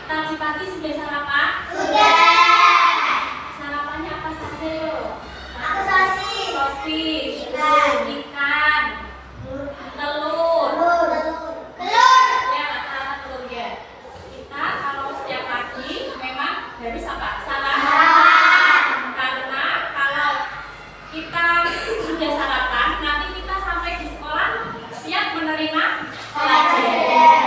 Tadi pagi sudah sarapan? Sudah. Sarapannya apa saja yuk? Aku sosis. Sosis, Ikan. ikan, telur. Telur. Ya, rata-rata telur ya. Kita kalau setiap pagi memang harus apa? Sarapan. Karena kalau kita sudah sarapan, nanti kita sampai di sekolah siap menerima pelajaran.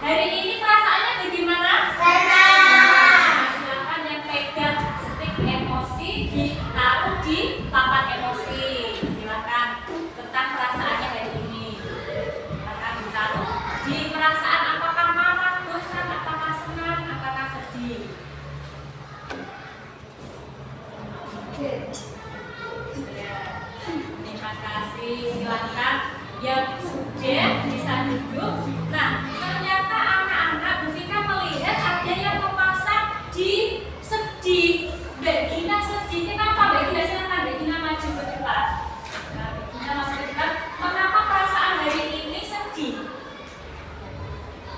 Hari ini perasaannya bagaimana? Senang. Silakan yang pegang stick emosi ditaruh di papan emosi. Silakan tentang perasaannya hari ini. Silakan ditaruh di perasaan apakah marah, bosan, apakah senang, apakah sedih. Ya, terima kasih. Silakan yang sudah bisa duduk. Nah, ternyata anak-anak ketika melihat ada yang memasang di sedih. Mbak Gina sedih. Kenapa Mbak Gina? Silakan Mbak Gina maju ke depan. Nah, Mbak Gina maju ke depan. Kenapa perasaan hari ini sedih?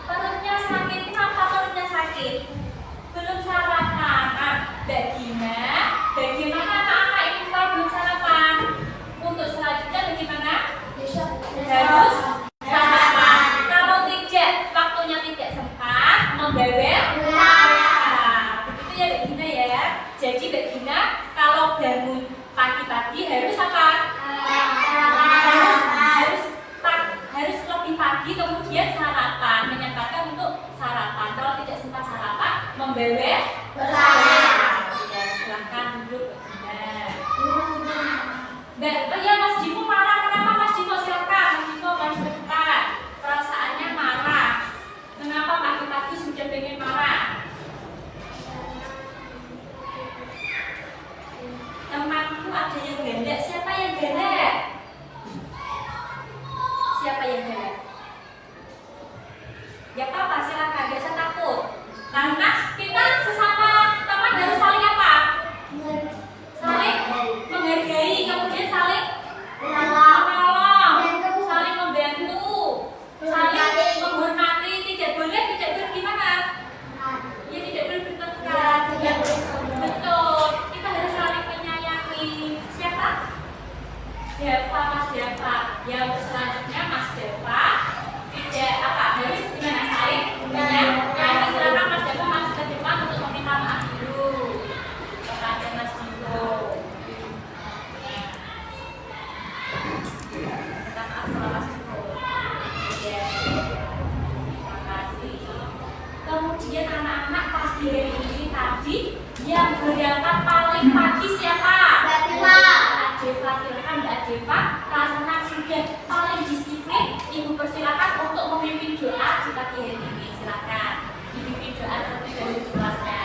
Perutnya sakit. Kenapa perutnya sakit? Belum sarapan. Nah, Mbak Gina, bagaimana anak-anak ini kalau belum sarapan? Untuk selanjutnya bagaimana? Harus sarapan. Kalau tidak, waktunya tidak sempat membebek. Begitu ya Mbak Gina ya. Jadi Mbak Gina kalau bangun pagi-pagi harus apa? Harus lebih pagi kemudian sarapan, menyempatkan untuk sarapan. Kalau tidak sempat sarapan, membebek. Ya, silahkan duduk Mbak Gina. Ya Mas Divo marah. Kenapa Mas Divo? Silakan Mas Divo maju ke depan. Perasaannya marah. Kenapa pagi-pagi sudah pengen marah? Temanku ada yang ganda. Siapa yang ganda? Siapa yang ganda? Ya apa? Silakan. Gak usah takut. Karena kita sesama teman harus saling apa? Saling menghargai, kemudian saling menolong, saling membantu, saling menghormati. Tidak boleh gimana? Ya tidak boleh bertengkar. Betul. Kita harus saling menyayangi. Siapa? Deva, Mas Deva. Yang selanjutnya Mas Deva. Tidak apa? Harus gimana? Saling menyayangi. Silakan Mas Deva masuk ke depan untuk meminta maaf dulu kepada Mas Divo. Minta maaf sama Mas Divo. Ya. Terima kasih. Kemudian anak-anak pagi hari ini tadi yang berangkat paling pagi siapa? Mbak Deva. Mbak Deva, silakan Mbak Deva. Karena sudah paling disiplin, Ibu persilakan untuk memimpin doa di pagi hari ini. Silakan dipimpin doa terlebih dahulu di kelasnya.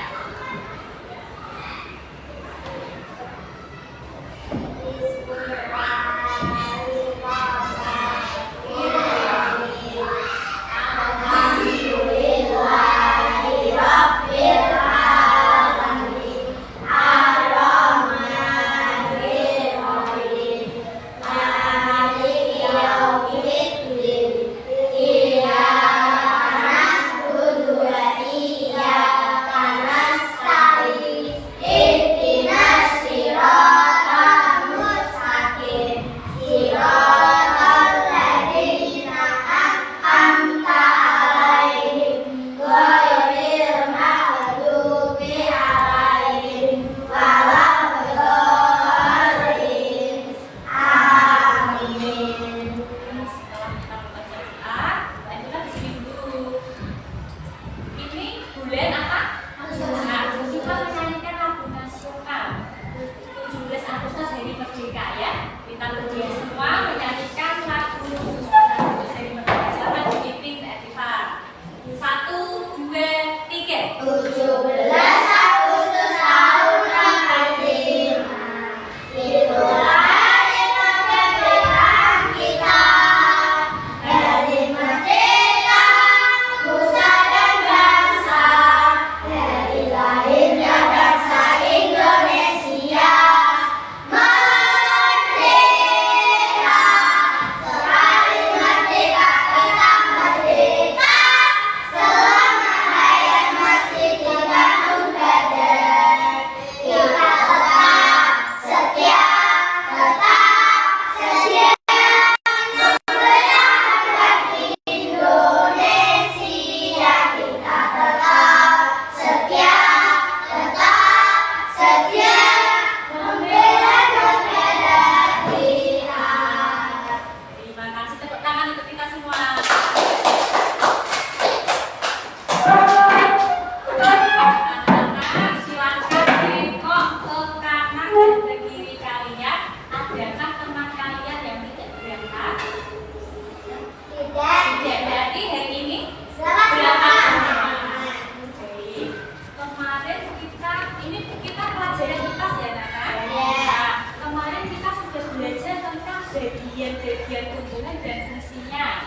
pelajaran IPAS ya Nana? Nah, kemarin kita sudah belajar tentang bagian-bagian tumbuhan dan fungsinya.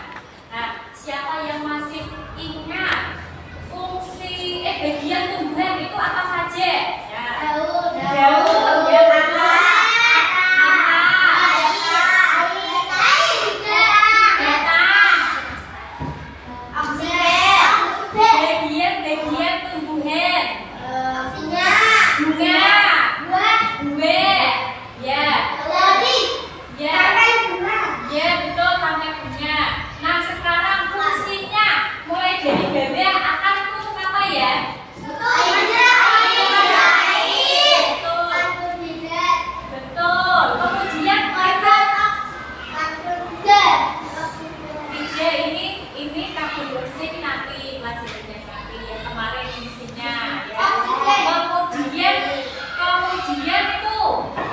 Nah, siapa yang masih ingat bagian tumbuhan itu apa saja? Ya. Daun, ya bagian tumbuhan. Bunga. Ya betul, sampai bunga. Nah sekarang fungsinya mulai dari bawah akan untuk apa ya? Betul. Kemudian ini karbon dioksida ini nanti pelajaran nanti yang kemarin fungsinya ya. Kemudian itu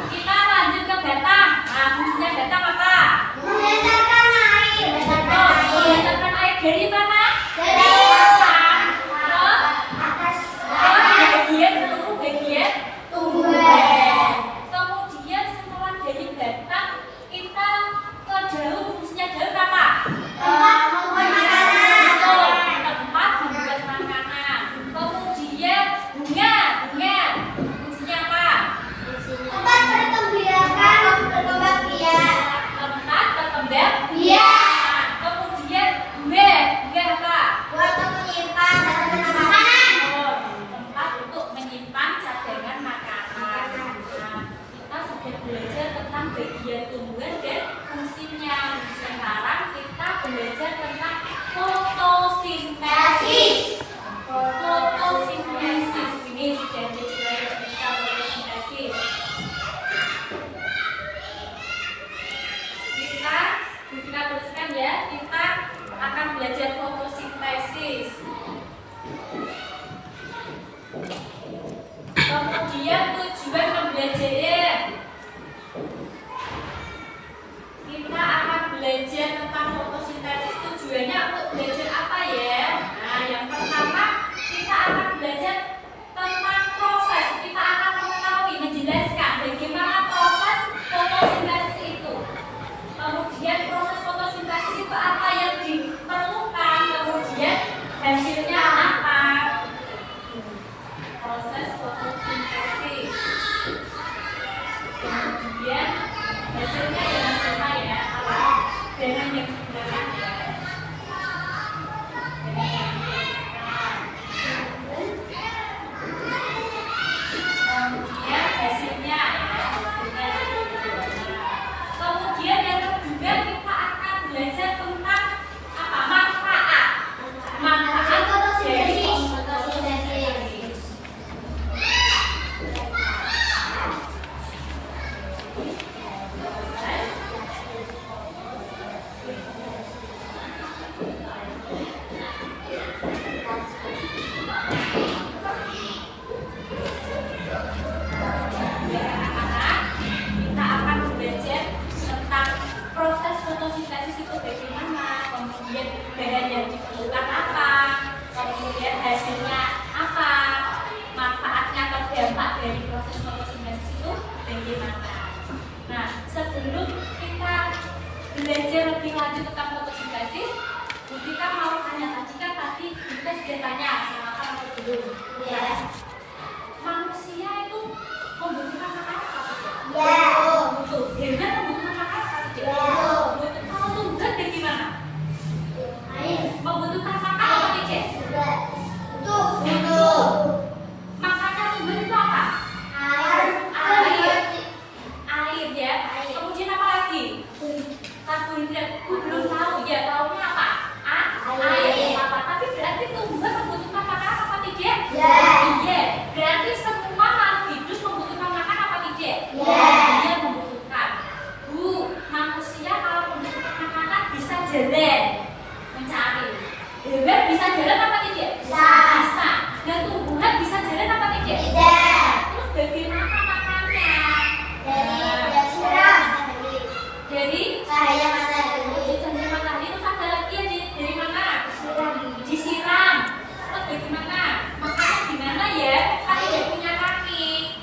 kita lanjut ke batang. Nah fungsinya batang apa? Mengedarkan air dari mana? Dari batang bagian seluruh bagian tumbuhan. Kemudian setelah dari batang kita ke daun. Fungsinya daun apa? Tempat membuat makanan. Kemudian bunga. Fungsinya apa? Tempat berkembang biak. Kemudian bunga apa? Tempat untuk menyimpan cadangan makanan. Nah, kita sudah belajar tentang bagian tumbuhan dan fungsinya. Sekarang kita belajar tentang fotosintesis. Ini sudah dibelajar tentang fotosintesis. Kita tuliskan ya, kita akan belajar fotosintesis. Kemudian tujuan pembelajaran. Kita akan belajar tentang fotosintesis. Tujuannya untuk belajar apa ya? Nah, yang pertama kita akan belajar tentang proses. Kita akan mengetahui, menjelaskan bagaimana proses fotosintesis itu. Kemudian proses fotosintesis itu apa yang diperlukan, kemudian hasilnya apa? Proses fotosintesis. Kemudian hasilnya dengan apa ya? Dengan yang digunakan ya. Kemudian hasilnya ya. Kemudian yang kedua kita akan belajar tentang apa? Manfaat dari fotosintesis. Kita akan belajar tentang proses fotosintesis itu bagaimana, kemudian bahan yang diperlukan apa, kemudian hasilnya apa, manfaatnya atau dampak dari proses fotosintesis itu bagaimana. Nah, sebelum kita belajar lebih lanjut tentang fotosintesis, kita mau tanya tadi kita sudah tanya sama kamu belum? Ya. Manusia itu membutuhkan makanan apa? Ya. Betul. Hewan membutuhkan makanan apa? Ya. Betul. Kalau tumbuhan bagaimana? Membutuhkan makanan apa tidak? Betul. Makanan tumbuhan itu apa? Air ya. Kemudian apa lagi? Karbohidrat. Belum tahu ya. Tahunya apa? Air. Apa? Tapi berarti tumbuhan membutuhkan makanan apa tidak? Ya. Iya. Berarti semua makhluk hidup membutuhkan makanan apa tidak? Ya. Dia membutuhkan. Manusia kalau membutuhkan makanan bisa jalan mencari. Hewan bisa jalan apa tidak? Bisa. Dan tumbuhan bisa jalan apa tidak? Tidak. Terus bagaimana makannya? Dari cahaya matahari. Cahaya matahari itu ada lagi ya dari mana? Disiram. Terus bagaimana? Makannya gimana ya? Kan tidak punya kaki.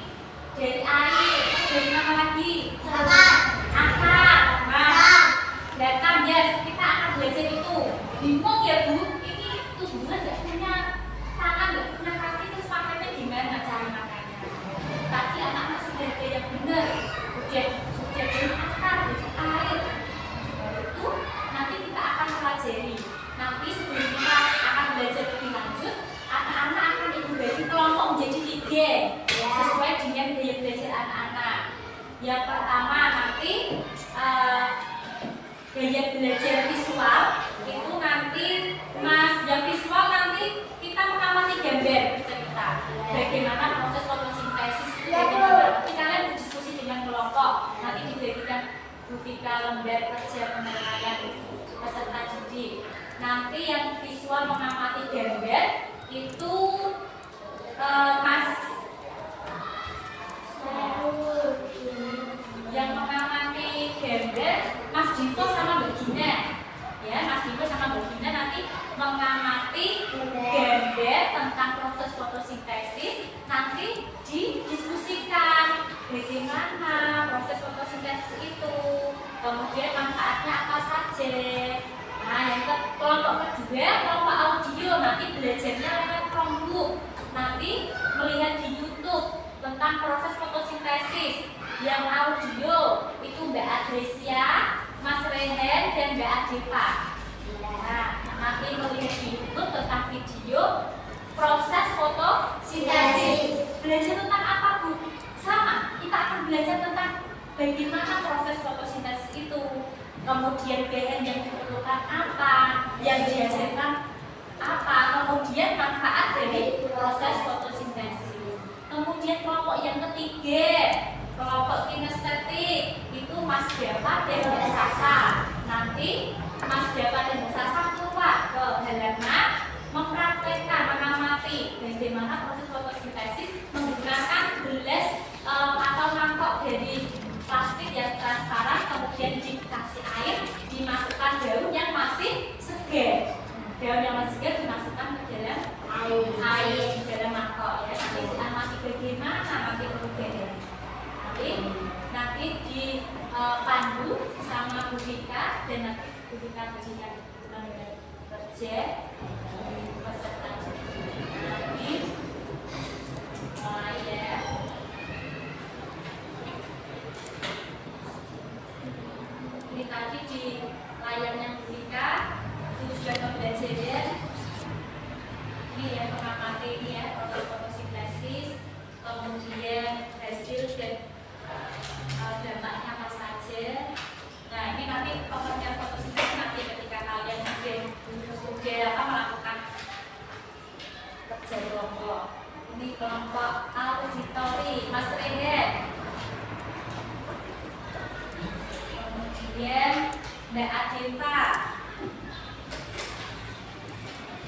sesuai dengan gaya belajar anak-anak. Yang pertama nanti gaya belajar visual itu nanti yang visual nanti kita mengamati gambar cerita bagaimana proses fotosintesis itu bagaimana. Nanti kalian berdiskusi dengan kelompok, nanti diberikan grafika lembar kerja penilaian peserta didik. Nanti yang visual mengamati gambar itu yang mengamati gambar Mas Dito sama Mbak Gina, ya Mas Dito sama Mbak Gina nanti mengamati gambar tentang proses fotosintesis, nanti didiskusikan bagaimana proses fotosintesis itu, kemudian manfaatnya apa saja. Nah, yang kelompok kedua, kelompok audio, nanti belajarnya lewat Chromebook, nanti melihat di YouTube tentang proses fotosintesis. Yang audio itu Mbak Adresia, Mas Rehen, dan Mbak Adeva. Nah, nanti melihat di YouTube tentang video proses fotosintesis. Belajar tentang apa, Bu? Sama, kita akan belajar tentang bagaimana proses fotosintesis itu. Kemudian bahan yang diperlukan apa, yang dihasilkan apa, kemudian manfaat dari proses fotosintesis. Kemudian kelompok yang ketiga, kelompok kinestetik, itu Mas Dava dan Mbak Sasa. Nanti Mas Dava dan Mbak Sasa keluar ke halaman mempraktekkan, mengamati bagaimana proses fotosintesis menggunakan gelas atau mangkok dari plastik yang transparan, kemudian dikasih air, dimasukkan daun yang masih segar. Daun yang masih segar dimasukkan ke dalam air di dalam mangkok, ya. Nanti diamati bagaimana nanti perubahan. Nanti dipandu sama Bu Rika, dan nanti Bu Rika berikan lembar kerja peserta. Nanti ya. Ini tadi di layarnya Bu Rika tujuan pembelajaran ini ya, mengamati ini ya proses fotosintesis, kemudian hasil dan dampaknya apa saja. Nah, ini nanti pengertian fotosintesis nanti ketika kalian sudah melakukan kerja kelompok. Ini kelompok auditori, Mas Reden. Kemudian Mbak Adeva,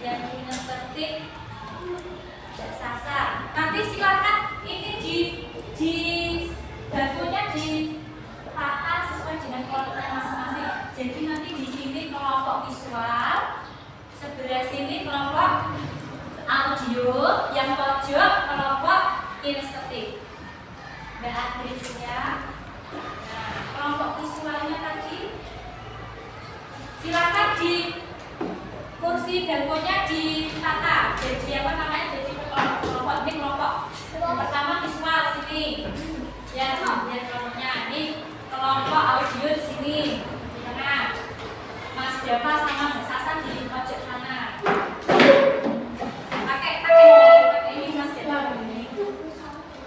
yang kinestetik Mbak Sasa. Nanti silakan ini di bakunya ditata sesuai dengan kelompoknya masing-masing. Jadi nanti di sini kelompok visual, sebelah sini kelompok audio, yang pojok kelompok kinestetik. Mbak Adresia. Nah, kelompok visualnya tadi silakan di kursi bakunya ditata. Jadi apa namanya? Jadi kelompok ini kelompok pertama visual sini. Ya, lihat kelompoknya. Ini kelompok audio di sini di tengah. Mas Dava sama Mbak Sasa di pojok sana. Pakai ini Mas Dava ini.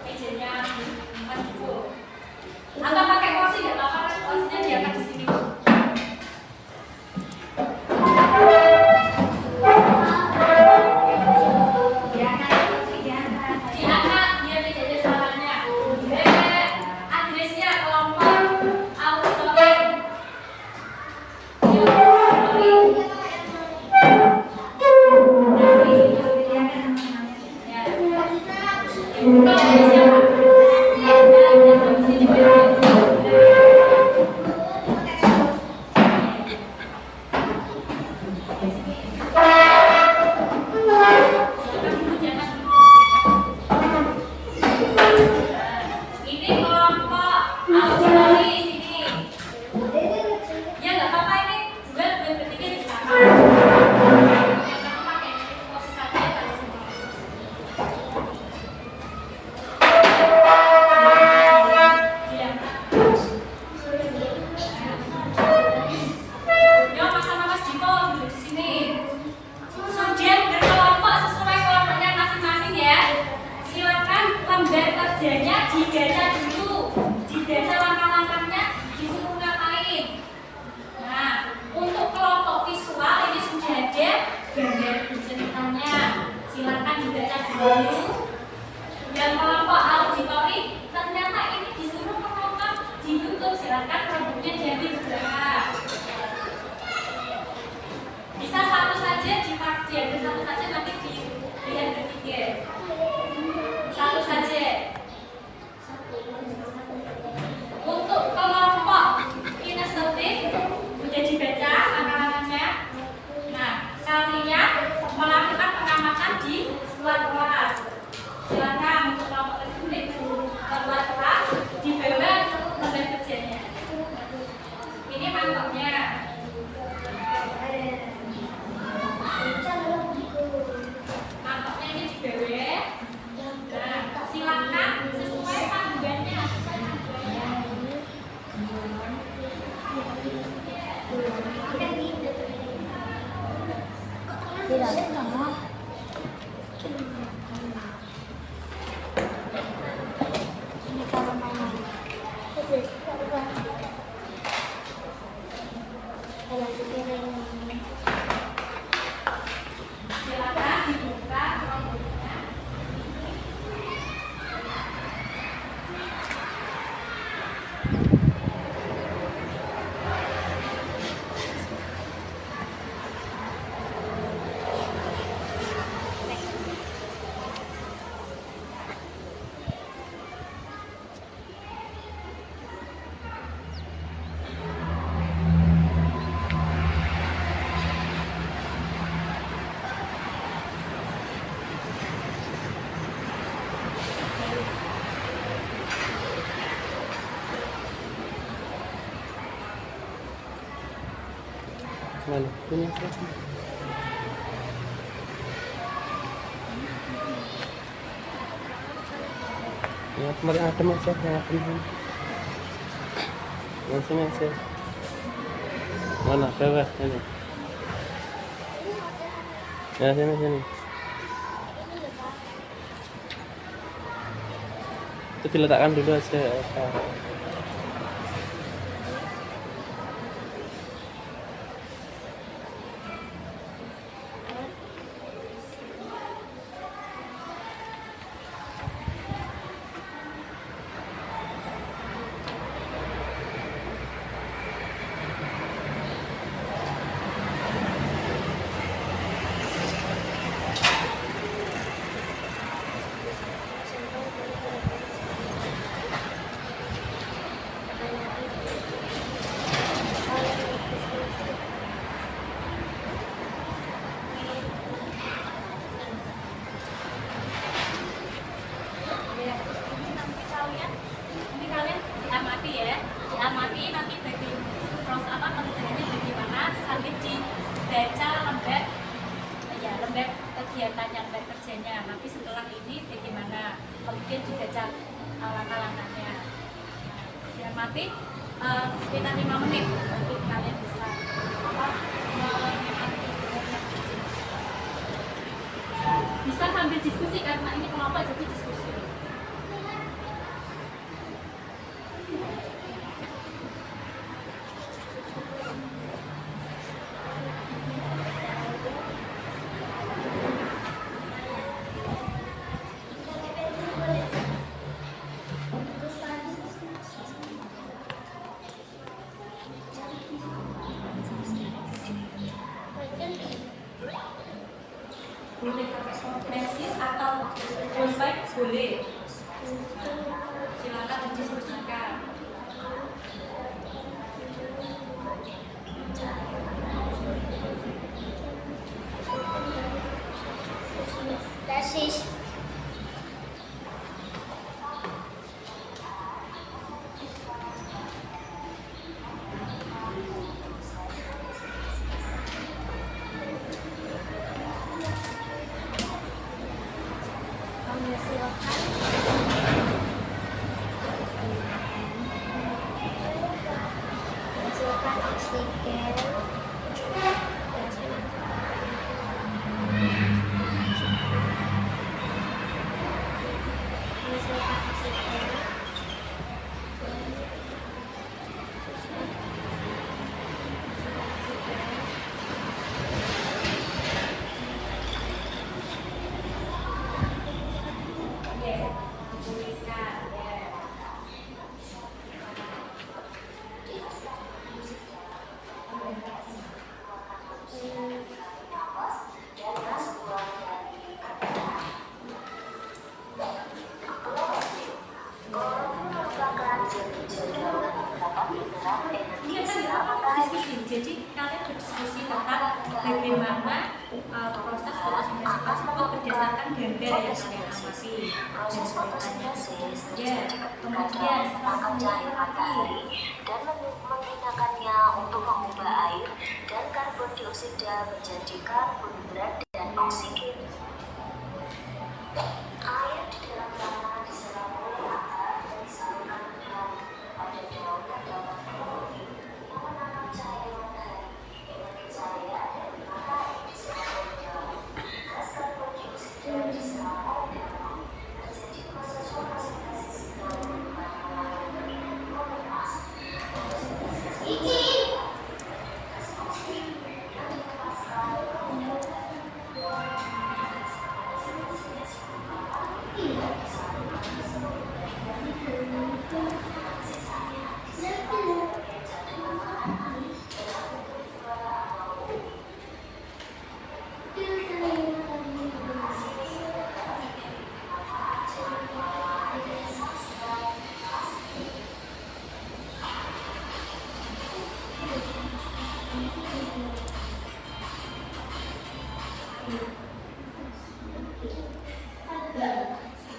Mejanya maju. Atau pakai kursi enggak apa-apa, kursinya diangkat di sini. kerjanya dibaca dulu, dibaca langkah-langkahnya, disuruh ngapain. Nah, untuk kelompok visual ini sudah ada gambar ceritanya, silakan dibaca dulu. Dan kelompok auditori ternyata ini disuruh menonton di YouTube, silakan produknya jadi bergerak. Bisa satu saja diambil satu saja, nanti dilihat bertiga. Satu saja. Untuk kelompok kinestetik sudah dibaca langkah-langkahnya. Nah, kalian melakukan pengamatan di luar kelas. Silakan untuk kelompok kinestetik di luar kelas di bawah lembar kerjanya. Ini mantapnya. Mantapnya ini di bawah. Nah, silakan sesuai panduannya, silakan dibuka kelompoknya. Mana? Ini siapa? Ya, kemarin ada mas ya, yang adem. Yang sini aja. Mana? Bawah ini. Ya, sini. Itu diletakkan dulu aja. Nanti kalian diamati ya, diamati nanti bagi proses pengerjaannya bagaimana sambil dibaca lembar kegiatannya, lembar kerjanya. Nanti setelah ini bagaimana, kemudian dibaca langkah-langkahnya. Diamati sekitar 5 menit untuk kalian bisa bisa sambil diskusi karena ini kelompok jadi diskusi. Boleh pakai pensil atau pulpen, boleh. Silakan didiskusikan. Tesis. Menghasilkan oksigen. Menghasilkan Jadi kalian berdiskusi tentang bagaimana proses fotosintesis tersebut berdasarkan gambar yang kalian amati dan ceritanya. Ya, kemudian cahaya matahari dan menggunakannya untuk mengubah air dan karbon dioksida menjadi karbon berat dan oksigen. Air di dalam tanah diserap oleh akar dan disalurkan ke dalam pada daun dan daun teknologi yang menangkap cahaya matahari dengan cahaya dari matahari diserap oleh daun. Gas karbon dioksida diserap oleh daun. Terjadi proses fotosintesis daun mengubah dengan monomas. Gas oksigen yang dilepaskan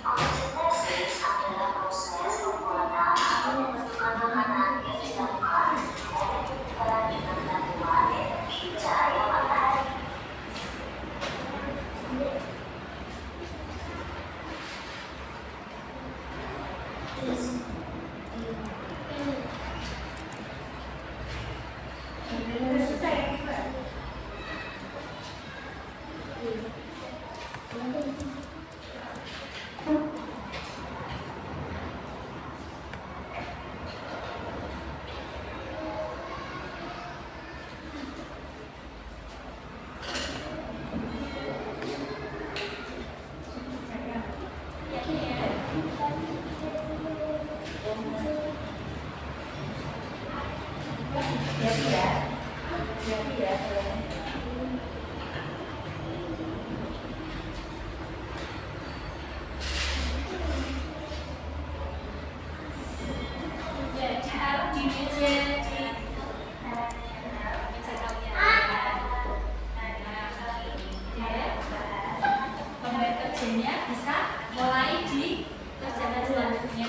fotosintesis adalah proses pembuatan atau pembentukan makanan yang dilakukan oleh penyebaran dengan bantuan energi cahaya matahari. Bisa mulai di kerjaan selanjutnya.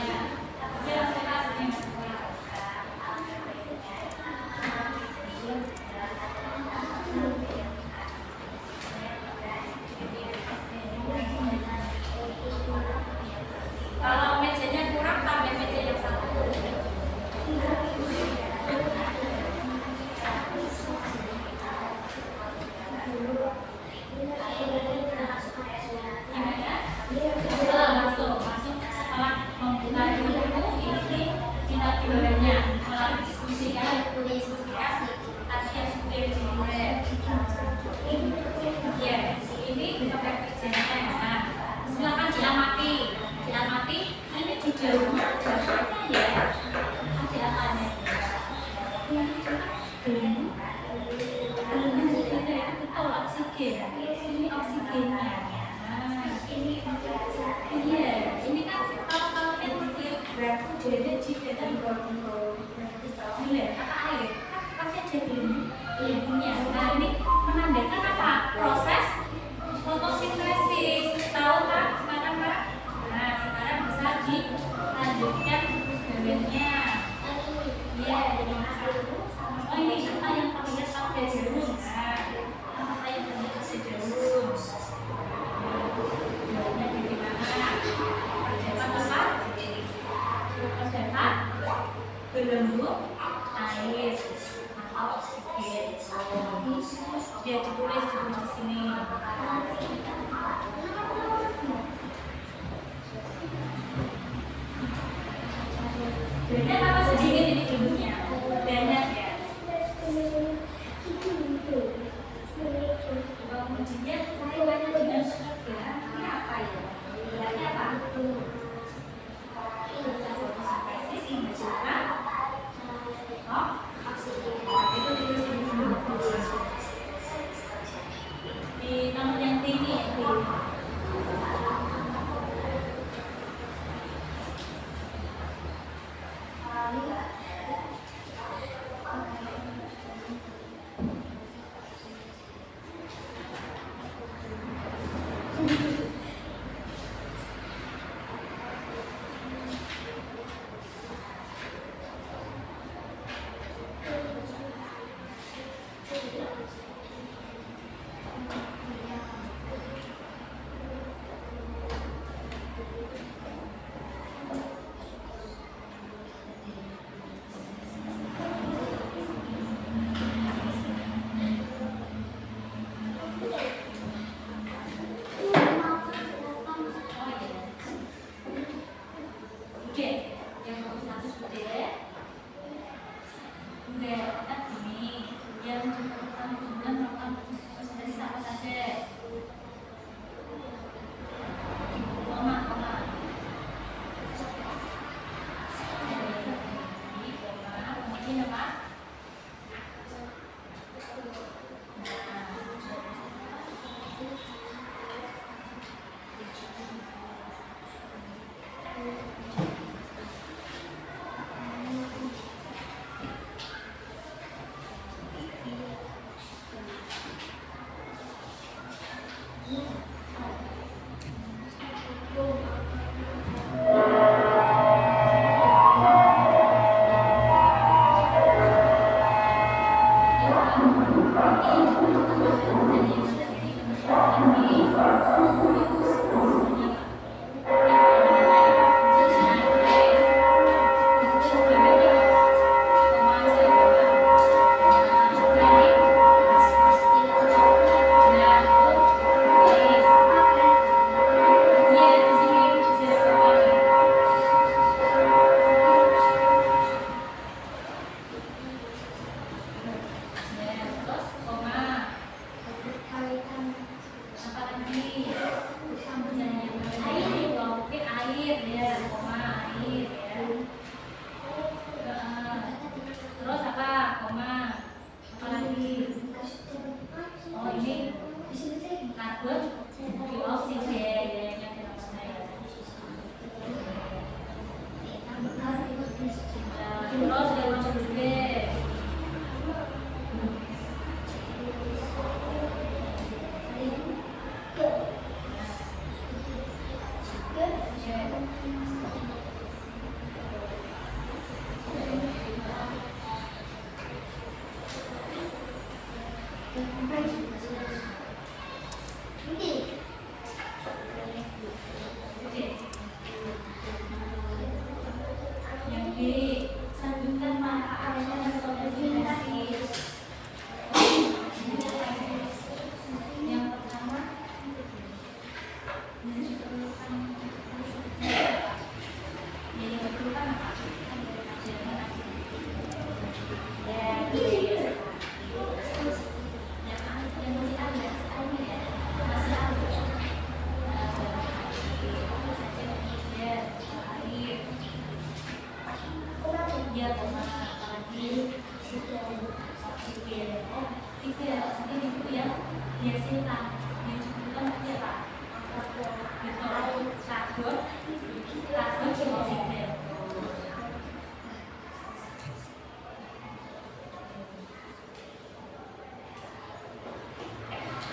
Kalau mejanya kurang, tambah meja yang satu. Masuk setelah membuka buku ini tindak pidananya melalui diskusikan tadi yang sudah dimulai. Ya, ini pakai kerjanya. Nah, silakan diamati. Ini di dalam ya. Silakan. Betul oksigen. Ini oksigennya. Iya, ini kan kalau berarti jadi jika nilai kata air pasti jadi punya. Nah ini menandakan apa? Proses fotosintesis. Tahu kan? Sekarang kan? Nah sekarang bisa dilanjutkan gambarnya. Iya, oh ini kita yang terlihat pada jarum. Nah, kita yang terlihat pada jarum. Berlembut air atau oksigen. Dia ditulis di sini. Sandingkan manfaat dan konsekuensi. Yang pertama, yang diperlukan apa? Ya, apalagi oksigen. Oh, itu ya, oksigen itu ya dihasilkan. Yang dibutuhkan nanti apa? Karbon, dioksida.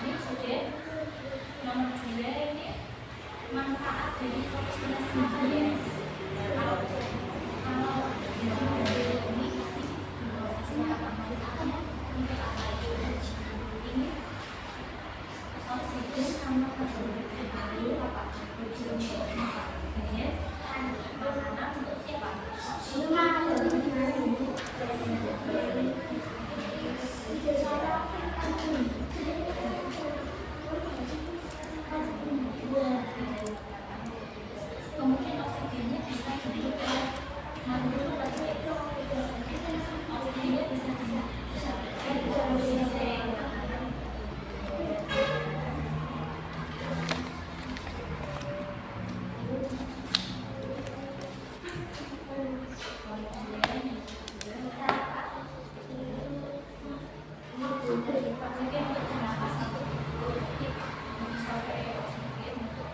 Ini oksigen. Nomor 2 ini manfaat dari fotosintesis apa ya? Kalau ini oksigen sama karbon dioksida apa? Kemudian makanan untuk siapa? Kemudian oksigennya bisa dihirup oleh makhluk hidup. Oksigennya bisa dihirup oksigen untuk pernapasan. Bisa pakai oksigen untuk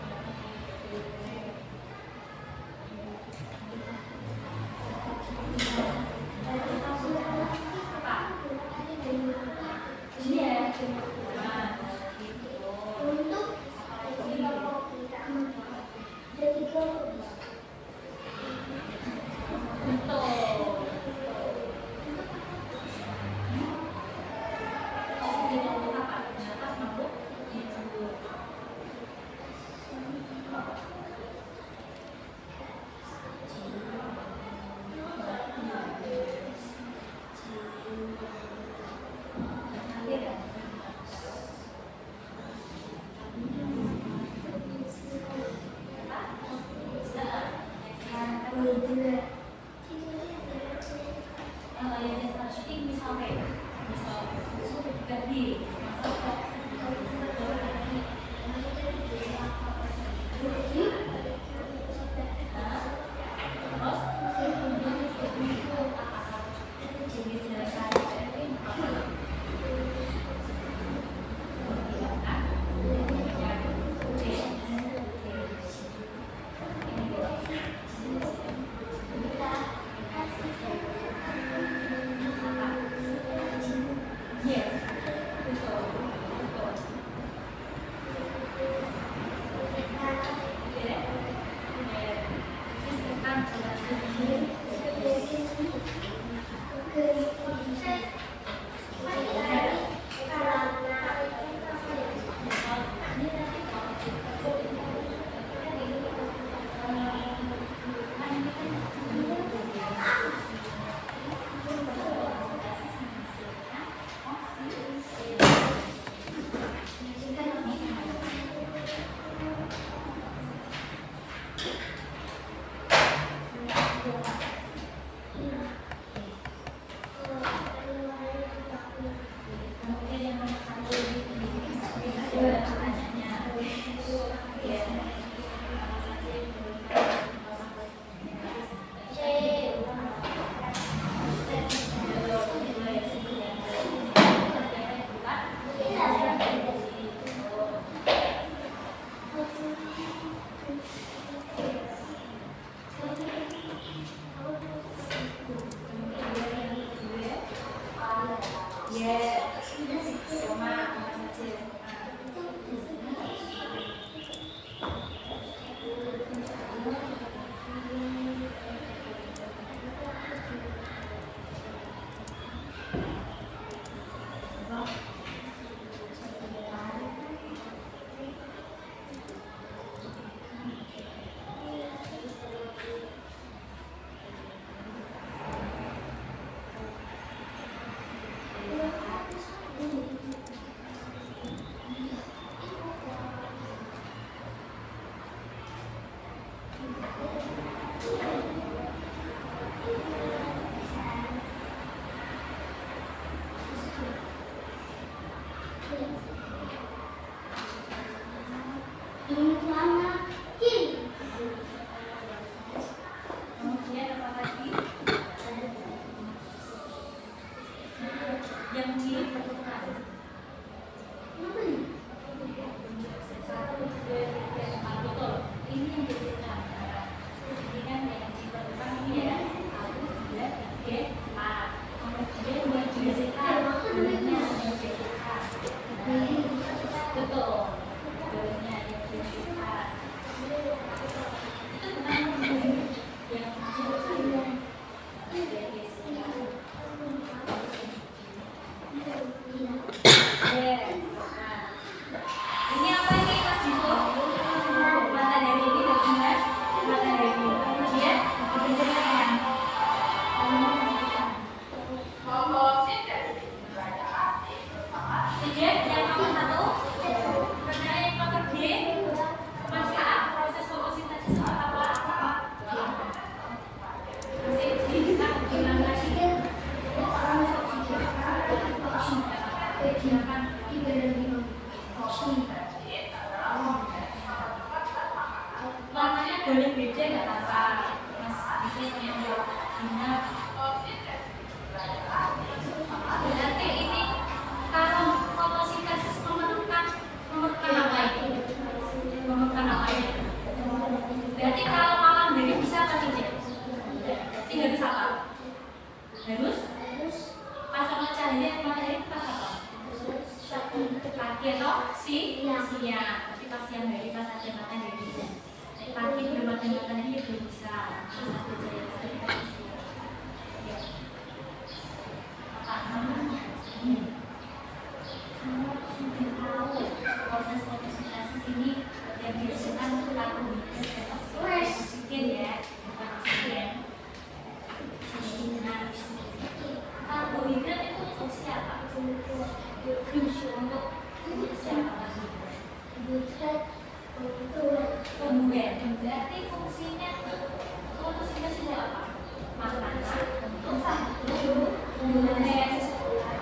tidak apa-apa. Mas Bikin yang ingat. Berarti ini kalau fotosintesis memerlukan apa ini? Memerlukan apa ini? Berarti kalau malam dari bisa apa tidak? Berarti harus apa? Harus pasangan cahaya matahari pas apa? Pagi atau siang. Tapi pas siang hari pas ada matahari. Pagi belum ada matahari belum bisa. Satu cahaya matahari siang. Ya. Apa namanya? Kamu sudah tahu proses fotosintesis ini yang dihasilkan karbohidrat dan oksigen ya, bukan oksigen. Nah, karbohidrat itu untuk siapa? Untuk siapa? Tumbuhan. Berarti fungsinya fotosintesis itu apa? Makanan untuk tumbuhan.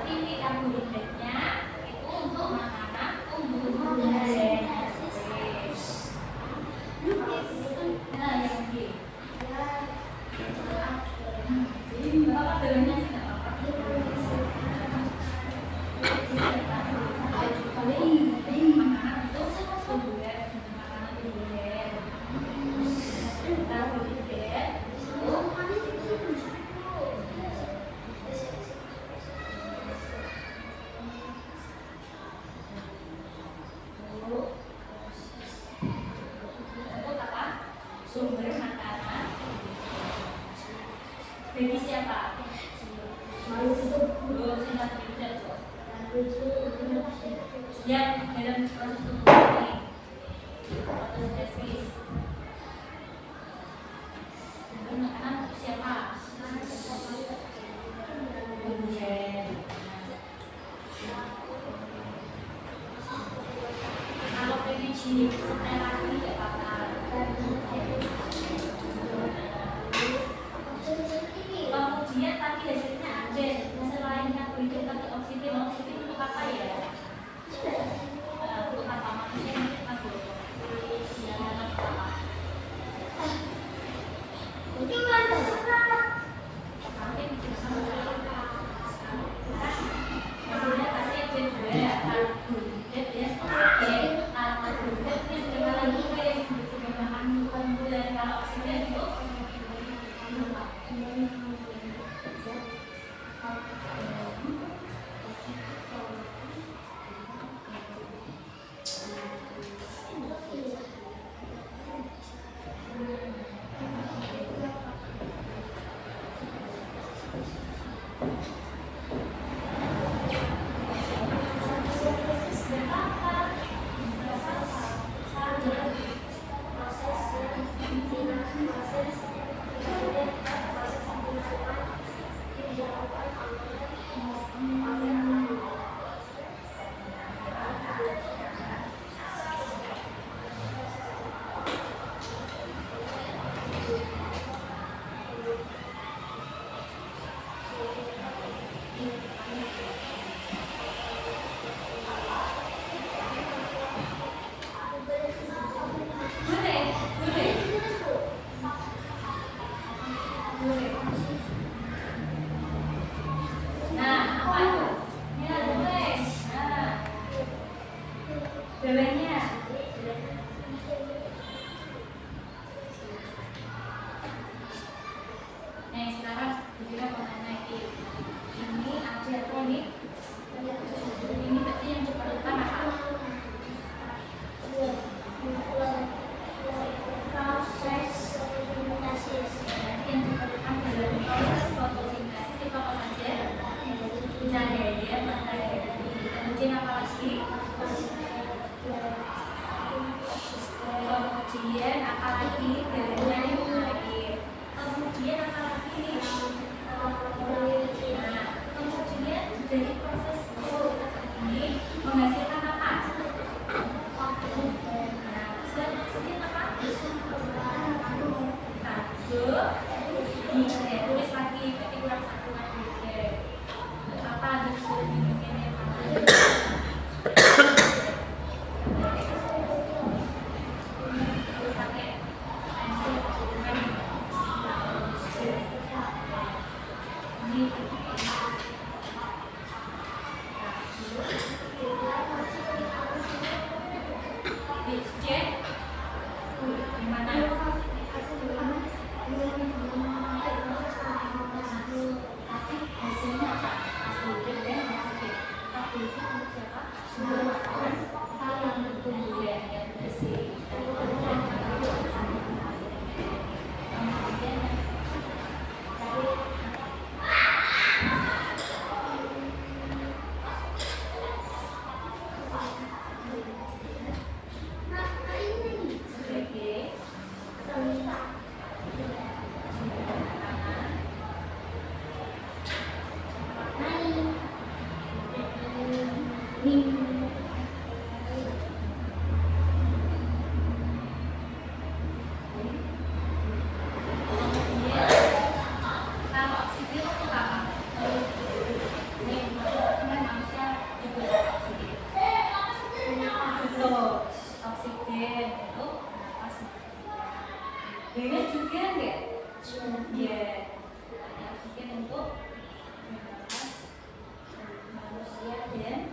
Ini karbohidratnya itu untuk makanan tumbuhan. Nah, yang B. Bapak dalamnya tidak apa-apa. Sumber makanan bagi siapa? Yang dalam proses tumbuh ini fotosintesis. Sumber makanan siapa? Tumbuhan. Kalau pengen cilik setelah ini tidak apa-apa. Kemudian tadi hasilnya ada selain karbohidrat tadi oksigen untuk apa ya? Untuk apa manusia ini hasilnya tadi ada dua karbohidrat ya, karbohidrat ini sudah lagi sudah makan tumbuhan. Kalau oksigen itu kemudian apalagi dari air, kemudian apalagi nih, nah kemudian dari proses ini menghasilkan apa? Nah, selanjutnya apa? Karbohidrat. Tulis lagi, berarti kurang satu karbohidrat. Apa hasil minumnya? Pakai pensil. nggak? Iya. Ada oksigen untuk bernafas manusia dan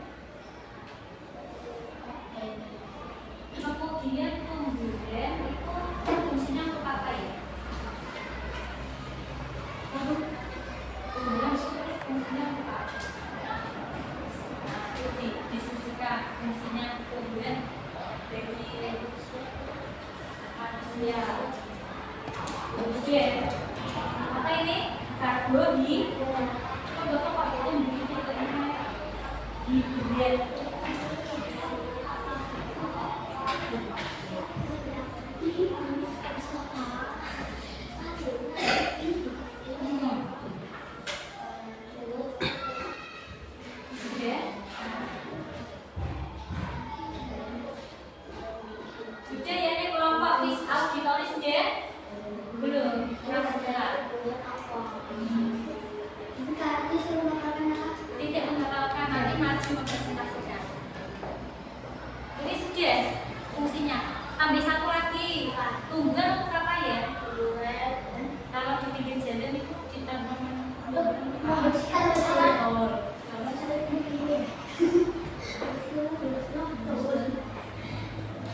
kemudian tumbuhan itu fungsinya untuk apa ya? Tumbuhan fungsinya untuk apa? Itu didiskusikan fungsinya tumbuhan bagi manusia. Kemudian apa ini? Karbohidrat. Bapak pakai tumbuh itu hidrat. Sudah ya ini kelompok vis auditoris sudah? Belum. Tidak menghafalkan, nanti maju mempresentasikan. Ini sudah fungsinya. Ambil satu lagi. Tumbuhan untuk apa ya? Kalau di pinggir jalan itu ditambah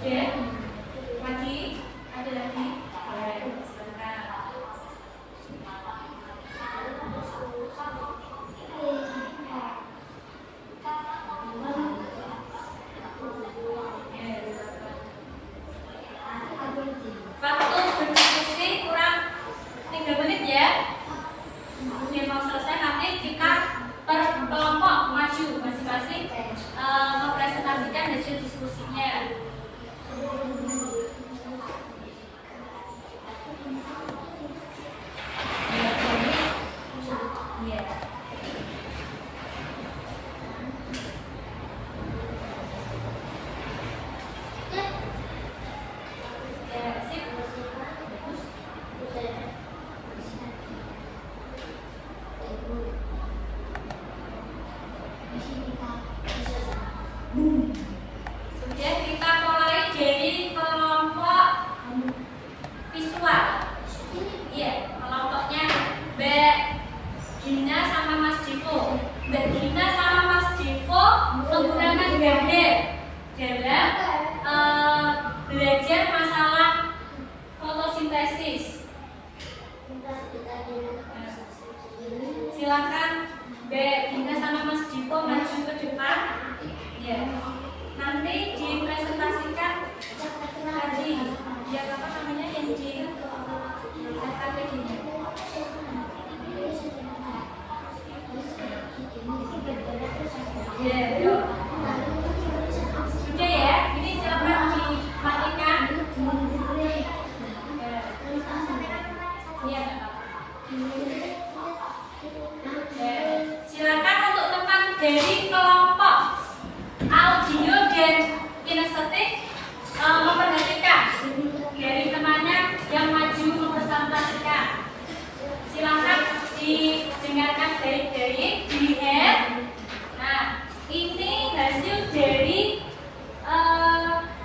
ya, lagi ada lagi. Waktu berdiskusi kurang 3 menit ya. Oke, mau selesai nanti kita per kelompok maju masing-masing mempresentasikan hasil diskusinya. Sudah kita mulai dari kelompok visual. Iya, kelompoknya Mbak Gina sama Mas Divo. Mbak Gina sama Mas Divo menggunakan gambar dalam belajar masalah fotosintesis. Silakan Mbak Gina sama Mas Divo maju ke depan. Ya. Nanti dipresentasikan tadi ya apa namanya yang di KTP-nya. Ya, yuk. Sudah ya, ini silakan dimatikan. Ya. Silakan untuk teman dari kelompok audio dan kinestetik memperhatikan dari temannya yang maju mempresentasikan. Silakan didengarkan baik-baik, dilihat. Nah, ini hasil dari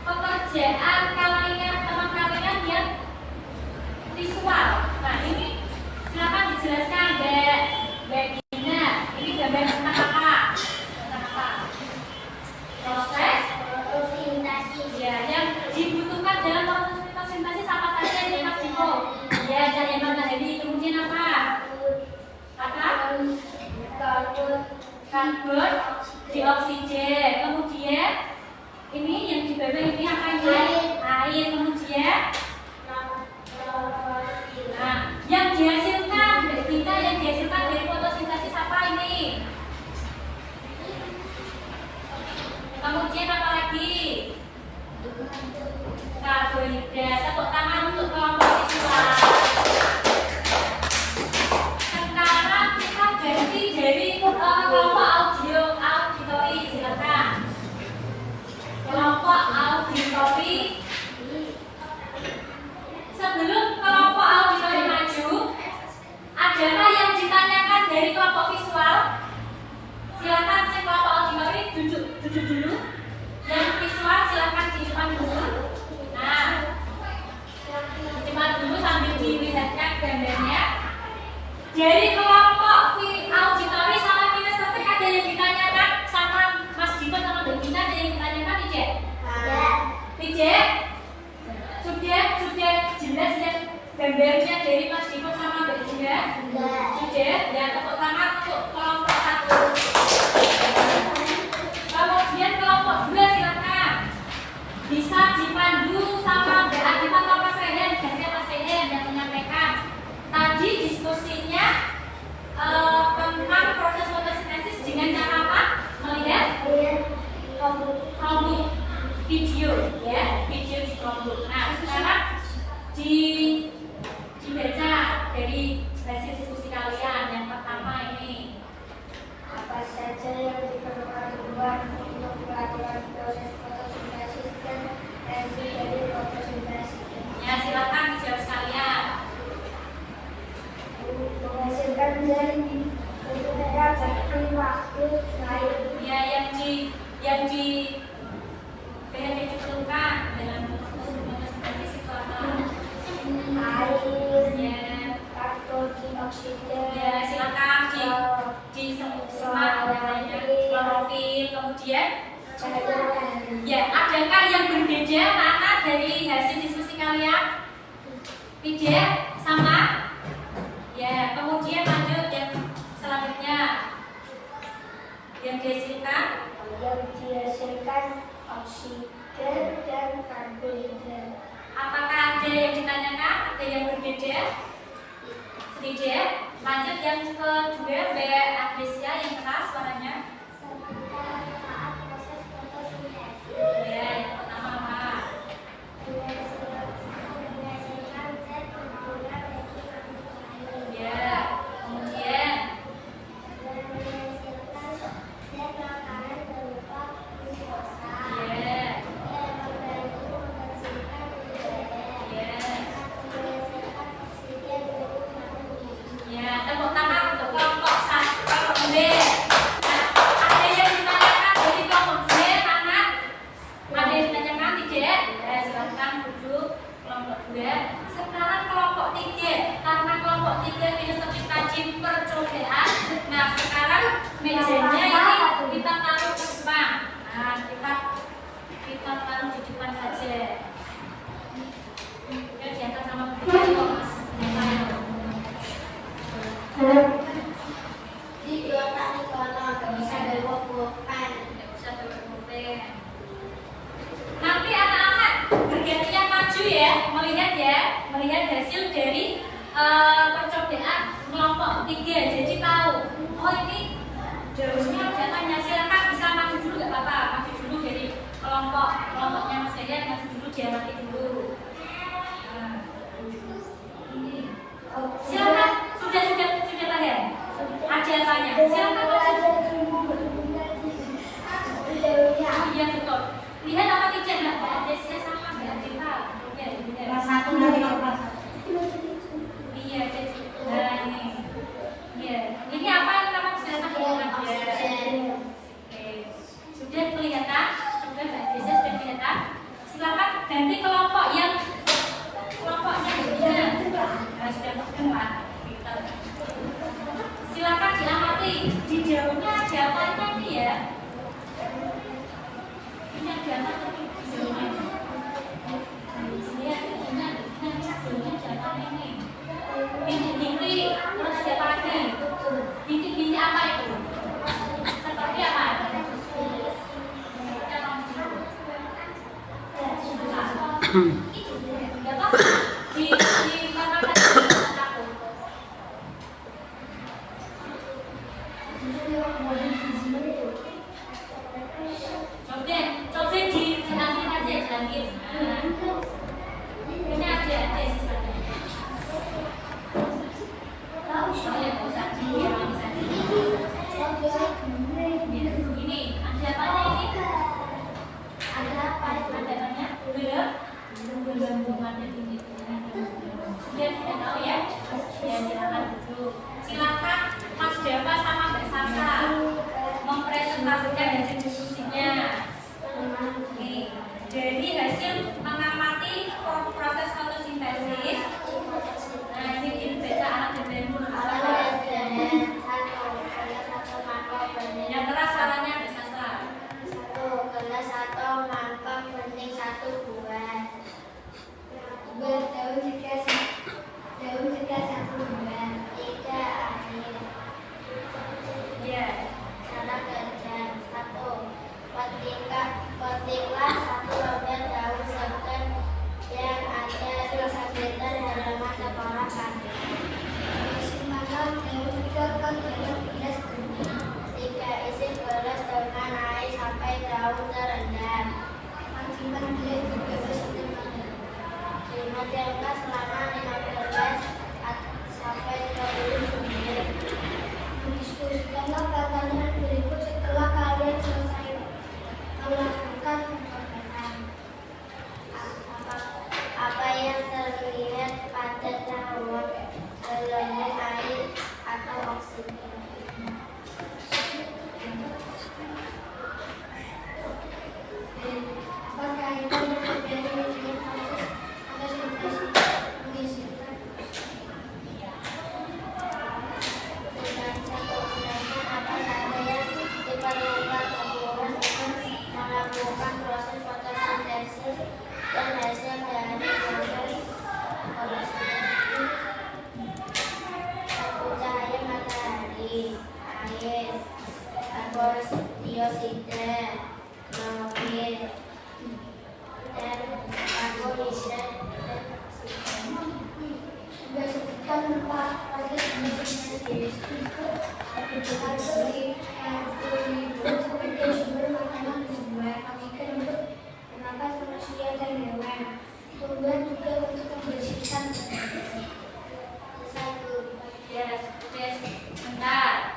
pekerjaan kalian, teman kalian yang visual. Nah, ini silakan dijelaskan, Mbak Gina. Ini gambar tentang apa? Proses fotosintesis. Ya, yang dibutuhkan dalam proses fotosintesis apa saja ini Mas Divo? Ya, cahaya matahari. Kemudian apa? Karbon dioksida. Kemudian ini yang di bawah ini apa ini? Air. Kemudian nah, yang dihasilkan kita yang dihasilkan dari fotosintesis apa ini? Kemudian apa lagi? Karbohidrat. Tepuk tangan untuk kelompok visual. Sekarang kita ganti dari kelompok auditori. Silakan. Kelompok auditori Dari kelompok auditory sama kinestetik ada yang ditanyakan sama Mas Diko sama Mbak Gina, ada yang ditanyakan tidak? Tidak? Sudah jelas yang gambarnya dari Mas Diko sama Mbak Gina? Sudah? Ya, tepuk tangan untuk kelompok 1. Kemudian kelompok 2 silakan. Bisa dipandu sama Mbak Adita atau Mas Rehen, gantian Mas Rehen yang menyampaikan. Tadi diskusinya tentang proses fotosintesis dengan cara apa? Melihat Chromebook video, ya, video di Chromebook. Nah, sekarang dibaca dari hasil diskusi kalian. Yang pertama ini, Apa saja yang diperlukan tubuh untuk melakukan proses fotosintesis dan reaksi dari fotosintesis? ya silakan dijawab sekalian. Menghasilkan zat berbeda seperti waktu air. Ya, yang diperlukan dalam fotosintesis itu apa? Air, Ya, karbon dioksida, ya silakan disemak namanya klorofil, kemudian cairan. ya adakah yang berbeda mana dari hasil diskusi kalian? Tidak sama? Ya, kemudian lanjut yang selanjutnya yang dihasilkan oksigen dan karbohidrat. apakah ada yang ditanyakan? Ada yang berbeda? Tidak. Lanjut yang kedua, Mbak Agnesia yang keras suaranya. Saat proses fotosintesis Ya, yang pertama apa? menghasilkan zat pembuat Ya, kemudian dan menghasilkan zat makanan berupa glukosa ya, yang membantu membersihkan udara. ya, Menghasilkan oksigen berupa karbon. ya. Tepuk tangan untuk kelompok 1 B. Nah, ada yang ditanyakan dari kelompok B, anak? Ada yang ditanyakan tidak? Ya, silakan duduk kelompok 2. Sekarang kelompok 3. Karena kelompok 3 filosofi tajim percobaan. Nah, sekarang mejanya ini kita taruh ke depan. Nah, kita taruh di depan saja. Ya, diangkat sama kita Mas. Di kotak nggak bisa berbuat-buatan. Tidak bisa berkomen. Nanti anak-anak bergantian maju ya, melihat hasil dari percobaan kelompok 3. Jadi tahu, oh ini harusnya datanya. Silakan bisa maju dulu, nggak apa-apa, maju dulu dari kelompoknya Mas Yayan, maju dulu, diamati dulu. Nah, ini. Silakan, sudah lahir. Ada apanya? Silakan maju. Oh iya betul. Lihat apa tidak Mbak Adesnya sama Mbak Adita. Ya, Kelas 1 dari kelas. iya jadi. Nah ini. Iya. Ini apa yang nama silakan dibuka ya. Oke. Sudah kelihatan? Sudah Mbak Adesnya sudah kelihatan? Silakan ganti kelompoknya sudah. Nah, sudah berkenan. Silakan diamati di jauhnya ada apa ini ya? Ini ada apa tadi? Lihat ini ada apa ini? Bintik-bintik, terus ada apa lagi? Bintik-bintik apa itu? Seperti apa? Di mana aku? Coba diambil aja diambil. Ini ada sisanya. Soalnya pusat ini ada apa ini? Ada apa? Ada banyak belum ada ini. Sudah tahu ya? Ya silakan duduk. Silakan Mas Dava sama Mbak Sasa mempresentasikan hasil diskusinya. Nih, dari hasil mengamati proses fotosintesis. Nah, ini dibaca anak dan mengajarkan selama 15 sampai 30 menit. Diskusikanlah pertanyaan berikut setelah kalian selesai melakukan pencocokan. Apa yang terlihat pada tawon gelembung air atau oksigen? Apa kaitan yang terjadi dengan proses fotosintesis mengisikan dengan satu oksigen? Apa saja yang diperlukan tumbuhan untuk melakukan proses fotosintesis dan hasil dari proses fotosintesis? Satu cahaya matahari, air, karbon dioksida, klorofil, dan karbohidrat dan oksigen. Berdasarkan proses fotosintesis, sebagai sumber makanan tumbuhan, oksigen untuk bernafas manusia dan hewan. Tumbuhan juga untuk membersihkan satu. Yes, bentar.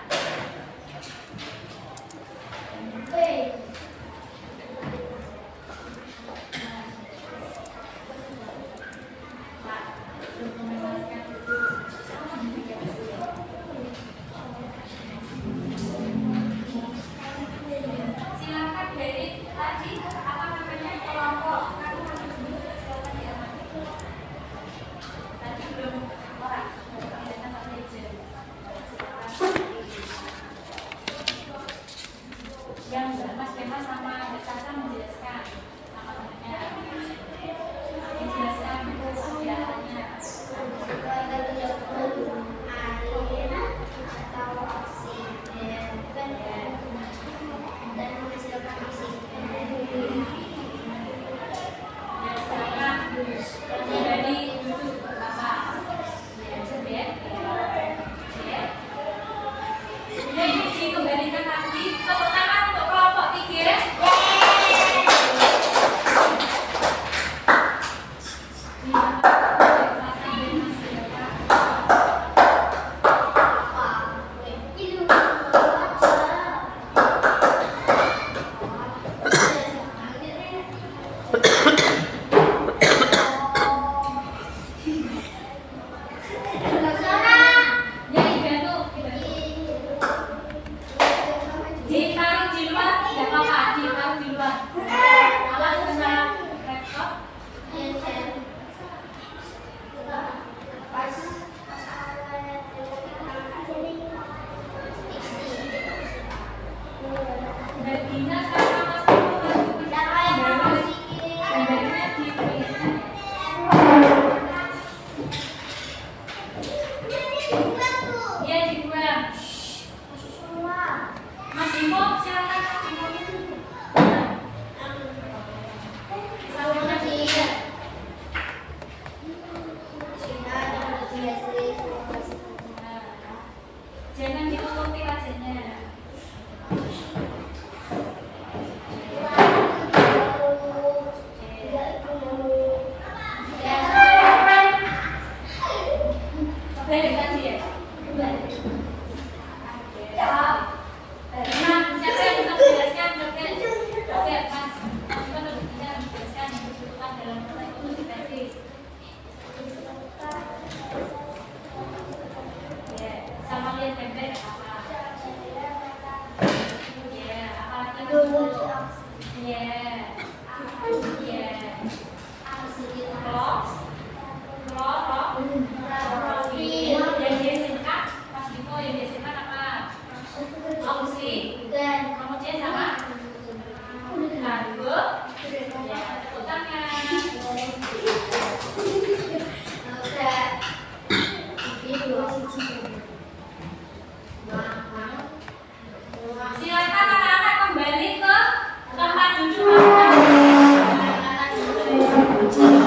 Silakan dari tadi apa namanya kelompok tadi belum orang yang Mas Kemas sama Mbak Sasa menjelaskan apa namanya menjelaskan kegiatannya. Air atau oksigen dan menghasilkan oksigen. Dan sekarang dari apa? Ini dikembalikan lagi. Tepuk tangan untuk kelompok 3. Ditaruh di luar, tidak apa-apa, ditaruh di luar. Awas kena laptop. Dan bisa sama-sama gambarnya di dia dibuang. Mas Bimo, silakan Mas Bimo. Jangan ditutupi wajahnya. Dari tadi ya? Nah, siapa yang bisa menjelaskan? Oke, Mas. Kita lebih bisa menjelaskan yang dibutuhkan dalam proses fotosintesis. Ya, sama lihat gambar apa? Ya, apalagi ya, ya, klorofil yang dia singkat, Mas Bimo yang dia singkat apa? Oksigen. Kemudian sama karbo, ya, tepuk tangan. Silakan anak-anak kembali ke tempat duduk. Silakan di tempat duduk.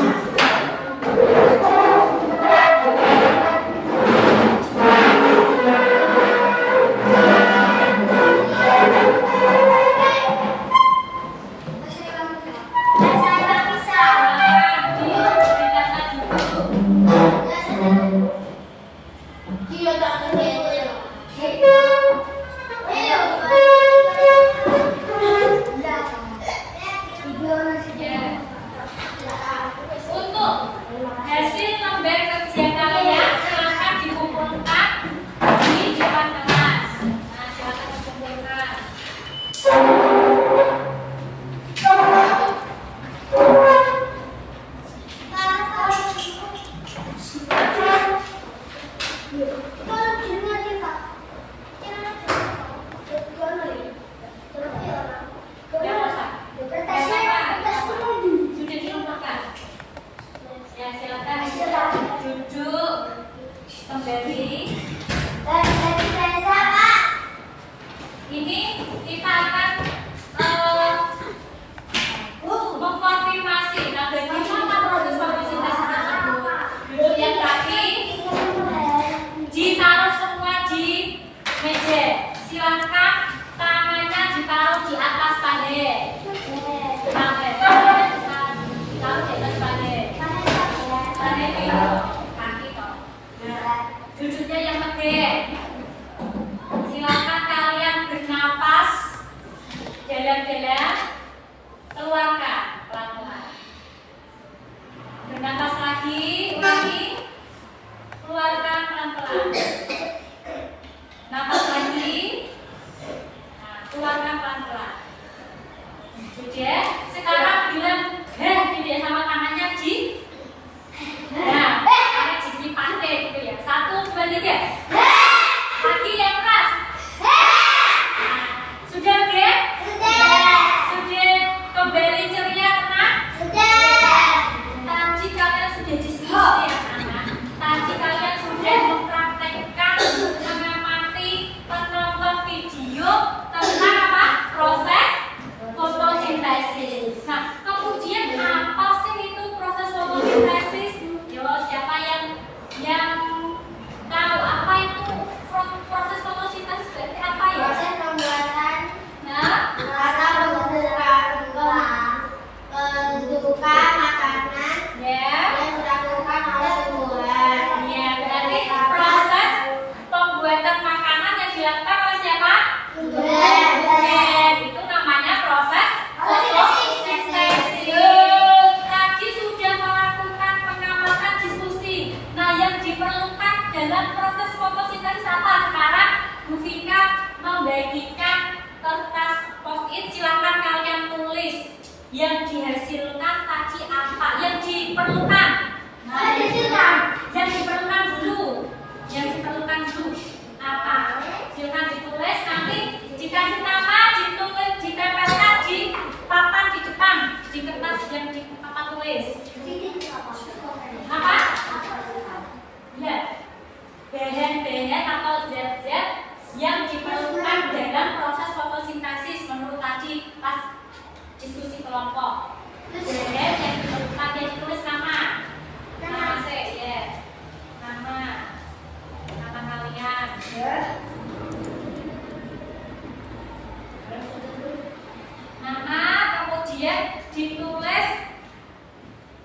Kembali. Dari Reza, Pak. Ini kita akan mengkonfirmasi. Nah, bagaimana proses fotosintesis tersebut? Duduk yang kaki, ditaruh semua di meja. Silakan tangannya ditaruh di atas pade. Ditaruh di atas pade. Pade itu kaki toh. Nah, duduknya yang tegak. Silakan kalian bernapas dalam-dalam, keluarkan pelan-pelan. Bernapas lagi, ulangi, keluarkan pelan-pelan. Napas lagi, nah, keluarkan pelan-pelan. Sudah, sekarang bilang gitu ya sama tangannya di. Nah, tangan di pantai gitu ya. 1, 2, 3. Kaki yang keras. Nah, sudah oke? Sudah kembali ceria tenang? Tadi kalian sudah diskusi ya anak. Tadi kalian sudah mempraktekkan mengamati menonton video tentang apa? Proses fotosintesis. Nah, kemudian apa sih itu proses fotosintesis? Yo, siapa yang tahu apa itu proses fotosintesis berarti apa ya? Proses pembuatan Nah, pembentukan makanan ya. yang dilakukan oleh tumbuhan. Ya, berarti proses pembuatan makanan yang dilakukan oleh siapa? Tumbuhan. Itu namanya proses fotosintesis. Tadi sudah melakukan pengamatan diskusi. Nah, yang diperlukan dalam proses fotosintesis apa? Sekarang Bu Vika membagikan kertas post-it. Silakan kalian tulis yang dihasilkan tadi apa? Yang diperlukan. Yang diperlukan dulu. Yang diperlukan dulu apa? Silakan ditulis, nanti dikasih nama, ditulis, ditempelkan di papan di depan, di kertas yang di papan tulis. Apa? Ya, bahan-bahan atau zat-zat yang diperlukan dalam proses fotosintesis menurut tadi pas diskusi kelompok. Bahan yang diperlukan, dia ditulis nama. Nama saya, ya. Nama kalian. Nama, kemudian ditulis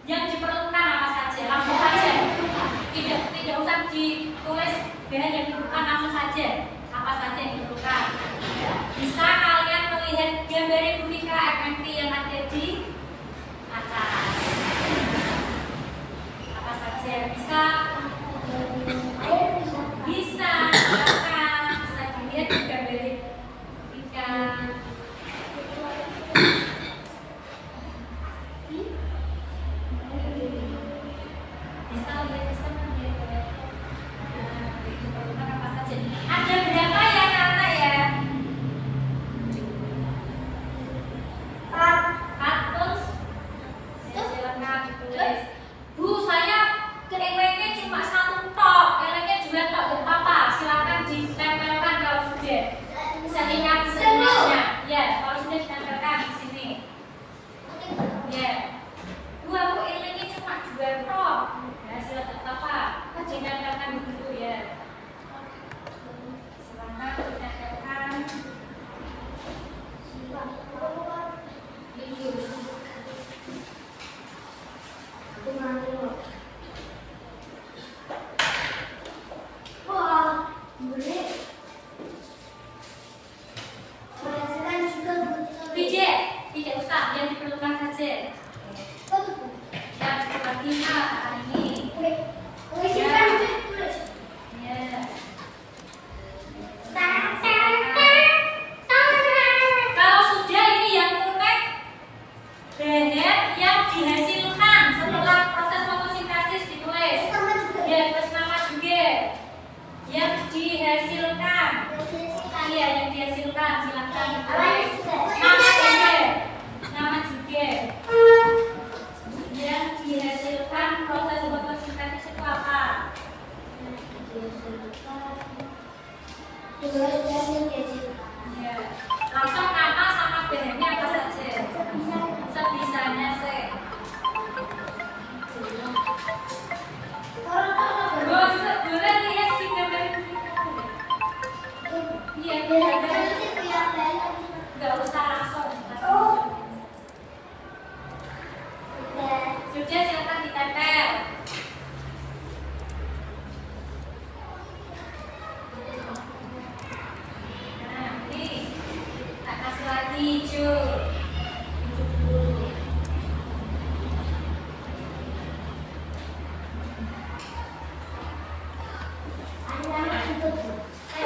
yang diperlukan apa saja, langsung saja. Tidak usah ditulis bahan yang diperlukan, langsung saja. Apa saja yang diperlukan. Bisa kalian melihat gambar Bu Vika FMT yang ada di atas. Apa saja bisa? Bisa, silakan. Bisa dilihat di gambar Bu Vika. Bisa melihat. Diperlukan apa saja? Ada berapa ya anak ya? 4. Silakan ditulis. Bu, saya elengnya cuma 1 tok, elengnya 2 tok, gak apa-apa. Silakan ditempelkan kalau sudah. Bisa ingat semuanya. Ya, kalau sudah ditempelkan di sini. Ya. Bu, aku elengnya cuma 2 tok. Ya, silakan apa? Ditempelkan dulu ya. Silakan ditempelkan. Tidak usah, yang diperlukan saja. Yang seperti hari ini. Ya. Kalau sudah, ini yang unik, bahan yang dihasilkan setelah proses fotosintesis ditulis. Ya, terus nama juga yang dihasilkan. Iya, yang dihasilkan silakan ditulis. Nama juga. Yang dihasilkan proses fotosintesis itu apa? Ya. Langsung nama sama bahannya apa saja? Sebisanya sih. Boleh lihat di gambar ini. Iya, nggak usah langsung. Sudah, silakan ditempel. Nah, ini tak kasih lagi hijau.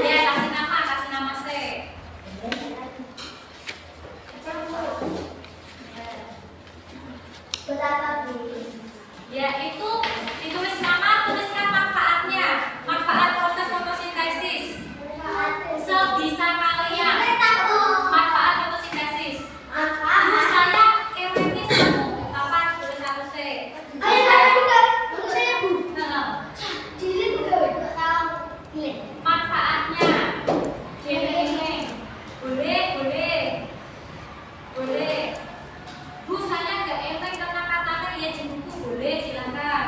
Ya, kasih nama C. Ya, itu ditulis nama, tuliskan manfaatnya. Manfaat proses fotosintesis. Sebisa kalian. Manfaat fotosintesis. Saya ini satu apa tulis satu C. Manfaatnya. Ini. Boleh. Bu, saya nggak enteng karena katanya lihat di buku. Boleh, silakan.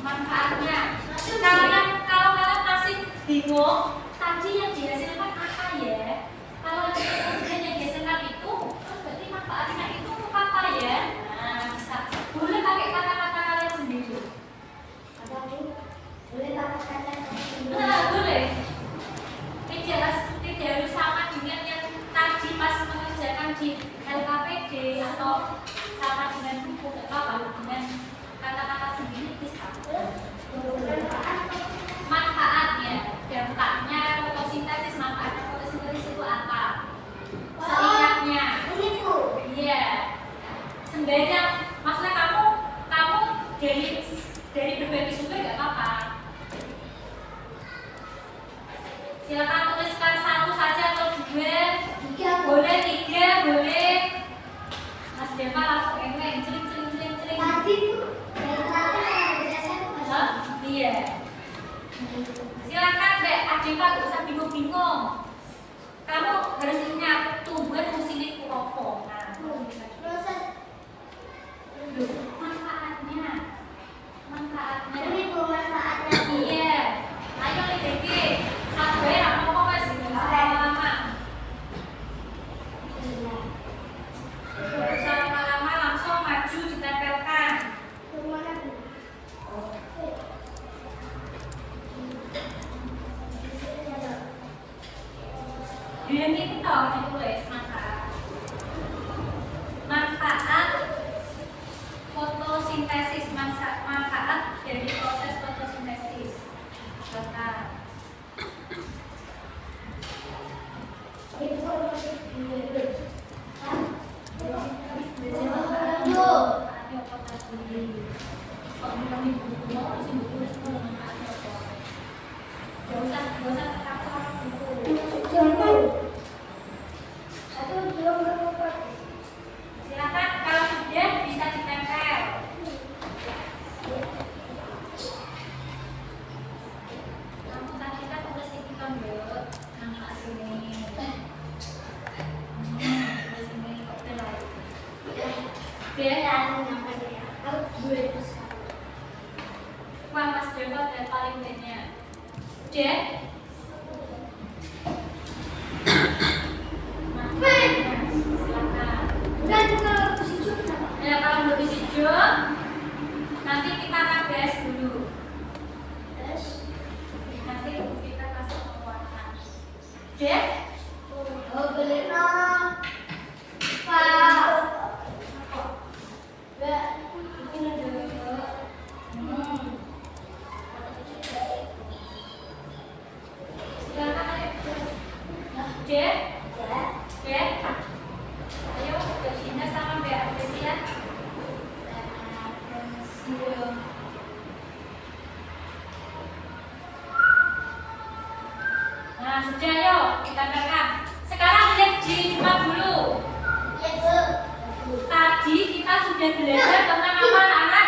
Manfaatnya. Kalau kalian masih bingung, tadi yang dihasilkan apa ya? Kalau yang dihasilkan itu, terus berarti manfaatnya itu apa ya? Nah, bisa. Boleh pakai kata-kata kalian sendiri. Nah, boleh. Tidak harus sama dengan yang tadi pas mengerjakan di LKPD atau sama dengan buku, nggak apa-apa, dengan kata-kata sendiri bisa. Manfaatnya, dampaknya fotosintesis, manfaatnya fotosintesis itu apa? Seingatnya, iya. Sebenarnya, maksudnya kamu dari berbagai sumber nggak apa-apa. Silakan tuliskan satu saja atau dua. Boleh, tiga, boleh. Mas Deva langsung engeng, celing. Iya. Silakan Mbak Adeva, gak usah bingung-bingung. Kamu harus ingat tumbuhan fungsinya kuropo. Nah, manfaatnya. Iya. Ayo Lideki, satu ya, apa mas? Lama-lama. Usah lama-lama, langsung maju ditempelkan. Yang ini toh ditulis manfaat fotosintesis, manfaat dari proses fotosintesis. Silakan kalau sudah bisa ditempel. Kamu tadi kan tulis ini kan buat manfaat ini. Tulis ini oke lah. Wah, Mas Dewa ada paling banyak. Udah? Silakan. Ya, kalau lebih hijau, nanti kita akan bahas dulu. Nanti kita kasih penguatan. Udah? Ayo, bersihnya sama Mbak Adesia. Nah, sudah yuk, kita berangkat. Sekarang lihat di rumah dulu. Tadi kita sudah belajar tentang apa anak-anak?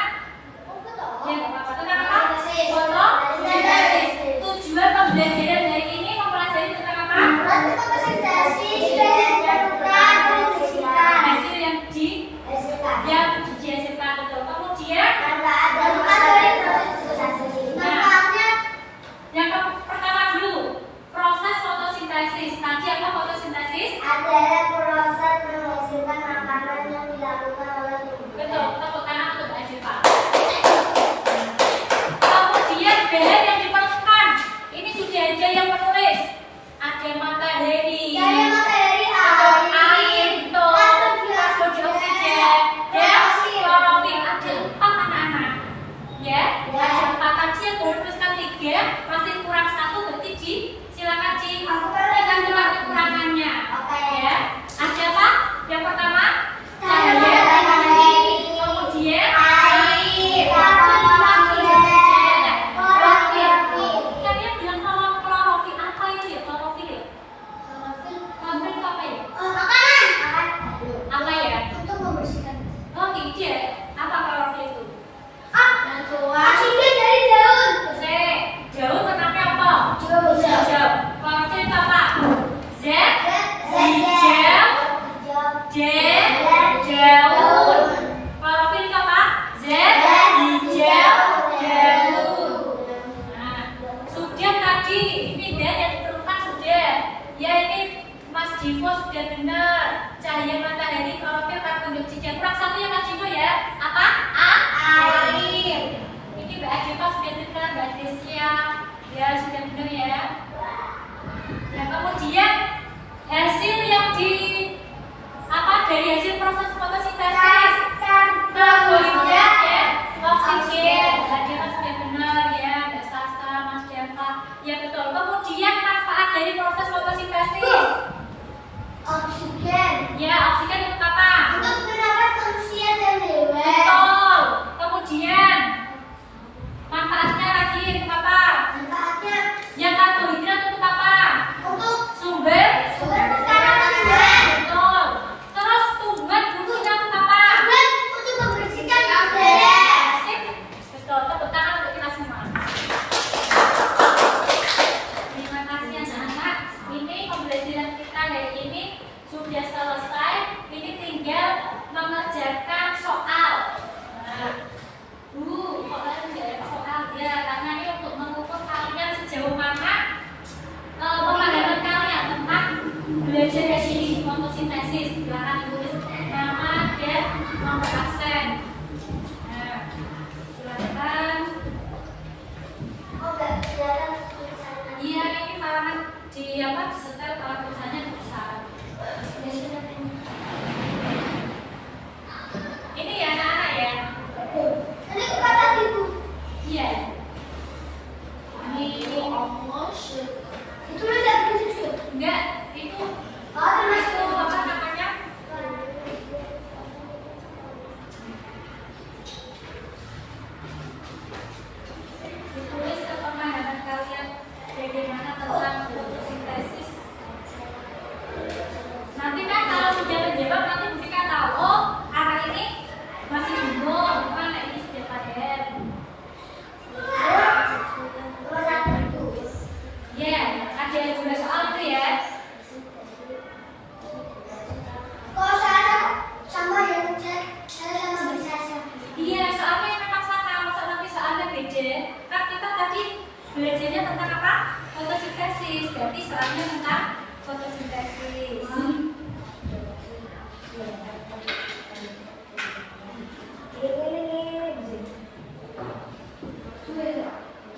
belajarnya tentang apa? Fotosintesis. Berarti selanjutnya tentang fotosintesis.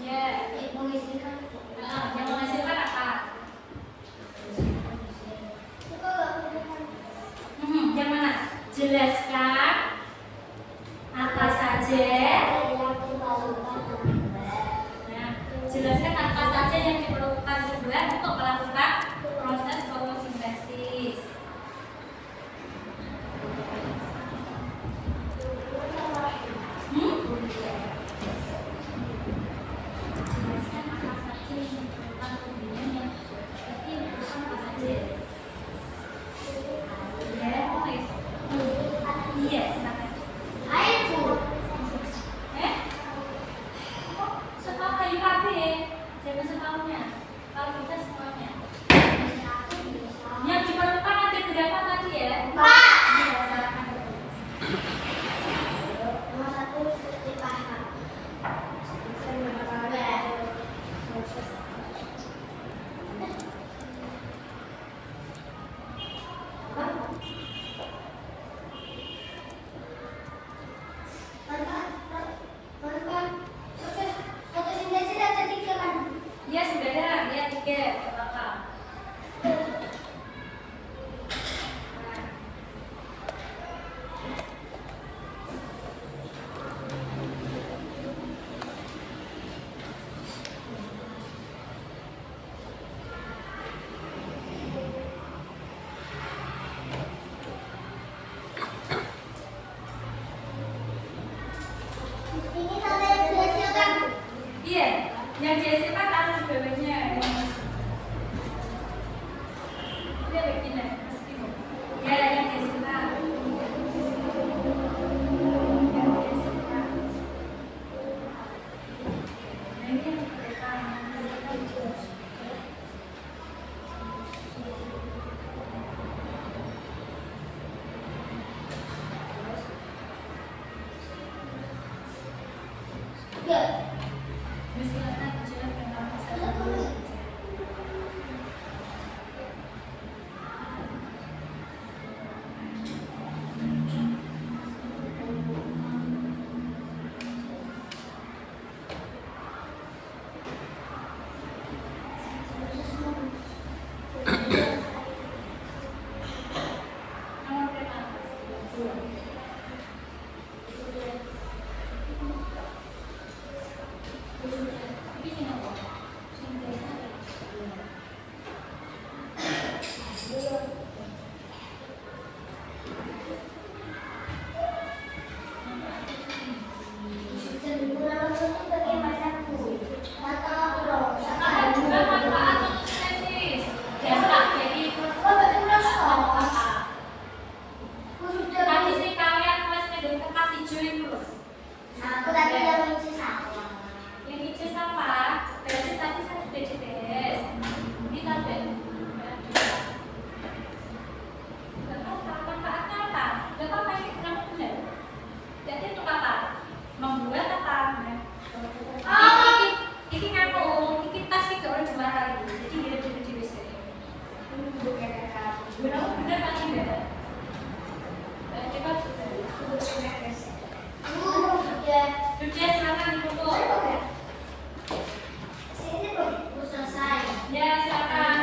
Ya, yang menghasilkan apa? Yang mana? Jelaskan apa saja. Nah, jelaskan apa saja yang diperlukan tumbuhan untuk melakukan proses fotosintesis. Jelaskan apa saja yang diperlukan tumbuhan yang diperlukan apa saja. Ya, tulis. Iya, silakan. Kok setahun kayu kabeh? Siapa setahunnya? Kalau kita semuanya. Yang diperlukan ada berapa tadi ya? Iya, silakan. Ya sudah ada, ya 3 bakal. Iya, yang dihasilkan harus bebeknya. Dia begini, ya yang dihasilkan. Yang dihasilkan. Nah, ini yang dihasilkan. Silakan dijelaskan apa saja. Nomor berapa? Ini apa? Ada juga manfaat fotosintesis. Biasa jadi tadi sih kalian nulisnya dengan kertas hijau itu. Yang hijau sama. Berarti tadi saya sudah CTS. Ini tadi. Gak apa-apa, manfaatnya apa? Gak apa-apa, ini kurang benar. Jadi untuk apa? Membuat apa? Oh, ini ngaku, ini tas kita orang juara lagi. Jadi dia di WC. Benar apa tidak? Coba Julia silakan difoto. Ya silakan.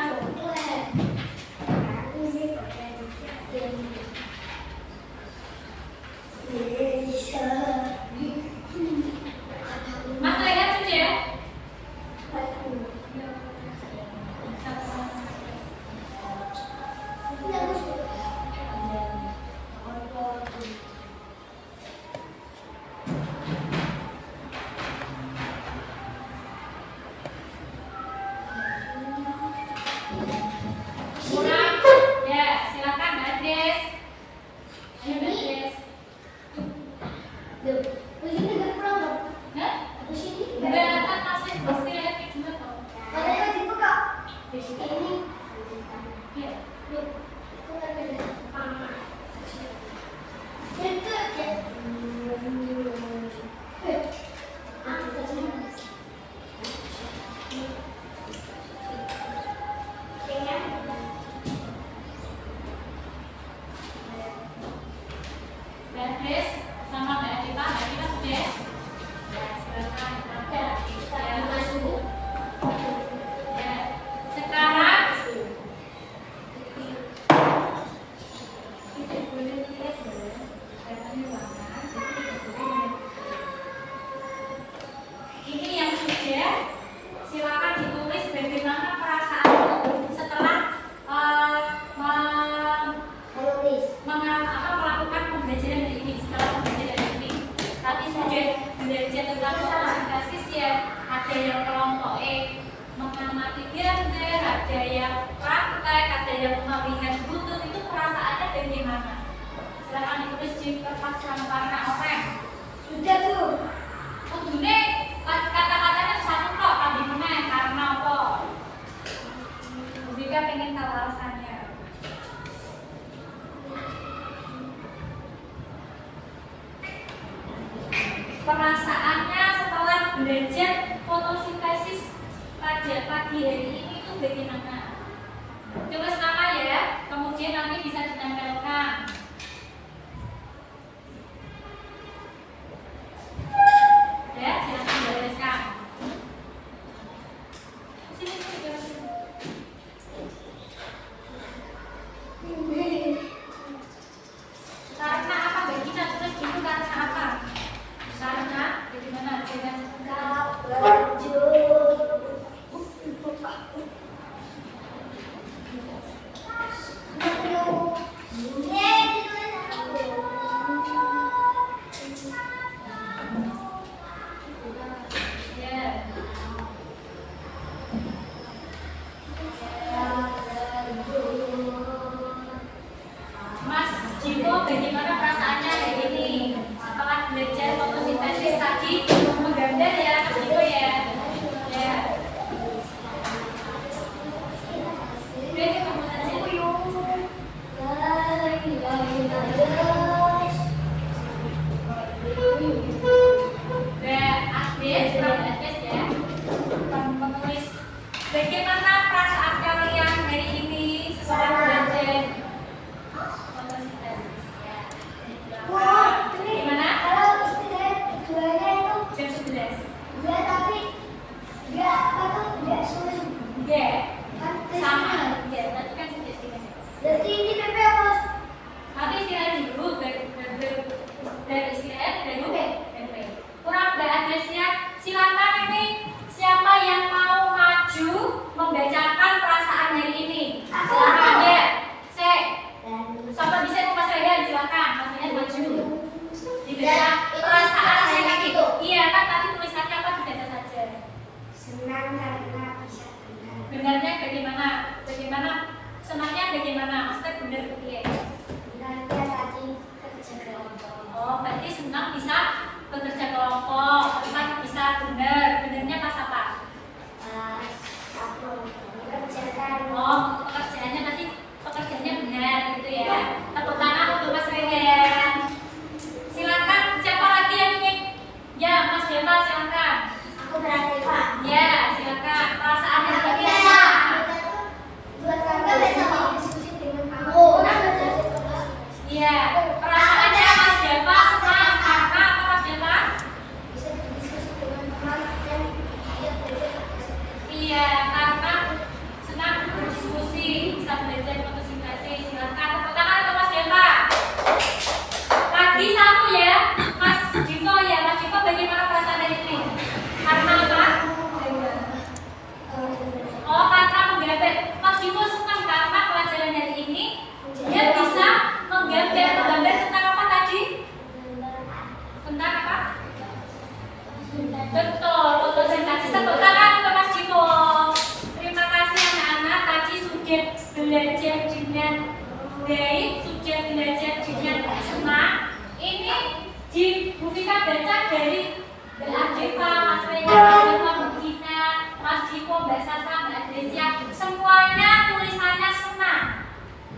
Mas lihat Julia. Thank you. kemudian belajar tentang fotosintesis ya ada yang kelompok mengamati gambar, ada yang praktek, ada yang melihat butut. Itu perasaannya bagaimana? Silahkan ditulis di kertas yang warna oranye. Sudah tuh. Kudune kata-katanya satu kok, tapi mana karena apa? Bika pengen tahu alasannya. Perasaannya setelah belajar fotosintesis pada pagi hari ini itu bagaimana? Tulis nama ya, kemudian nanti bisa ditempelkan. Ya, silakan dibereskan. Sini, sini. Karena apa Mbak Gina? Tulis gitu karena apa? Karena bagaimana? Jangan Mas Jiko, bagaimana perasaannya hari ini setelah belajar fotosintesis tadi menggambar ya Mas Jiko ya? Ya. Oke, kamu saja. Agnes ya. Menulis bagaimana perasaan kalian hari ini setelah belajar fotosintesis ya? Gimana? Kalau istirahat keduanya itu Jam 11. ya tapi nggak apa tuh nggak sulit Enggak. kan Sama. Ya, tadi kan sudah istirahat. berarti ini PP apa? Nanti istirahat dulu, dari istirahat baru PP. Kurang nggak ada silakan ini siapa yang mau maju membacakan perasaan hari ini? Silakan ya. Siapa bisa itu Mas Rehan silakan, maksudnya maju. Dibaca perasaan hari ini. Iya kan tadi tulisannya apa dibaca saja. Senang karena bisa benar. Benarnya bagaimana? Bagaimana? Senangnya bagaimana? Maksudnya benar ya. Benarnya tadi kerja kelompok. Oh, berarti senang bisa bekerja kelompok, kan bisa benar. Benarnya pas apa? Aku mengerjakan. Oh, pekerjaannya nanti pekerjaannya benar gitu ya. Tepuk tangan untuk Mas Regen. Silakan siapa lagi yang ingin? Ya, Mas Deva silakan. Aku berarti Pak. Ya, silakan. Perasaan hari ini Kita apa? buat keluarga bisa mau diskusi dengan kamu. Iya, perasaannya Mas Deva senang karena apa Mas Deva? Bisa berdiskusi dengan teman dan dia belajar. Iya, karena senang berdiskusi, bisa belajar fotosintesis. Silakan tepuk tangan untuk Mas Deva. Lagi satu ya, Mas Diko ya. Mas Diko bagaimana perasaan hari ini? Karena apa? Oh, karena menggambar. Mas Diko senang karena pelajaran hari ini dia bisa menggambar tentang apa tadi? Tentang apa? Betul, fotosintesis. Tepuk tangan untuk Mas Diko. Terima kasih anak-anak tadi sudah belajar dengan baik, sudah belajar dengan senang. Ini di Bufika baca dari Mbak Deva, Mas Rega, Mas Deva, Mbak Gina, Mas Diko, Mbak Sasa, Mbak Desia, semuanya tulisannya senang.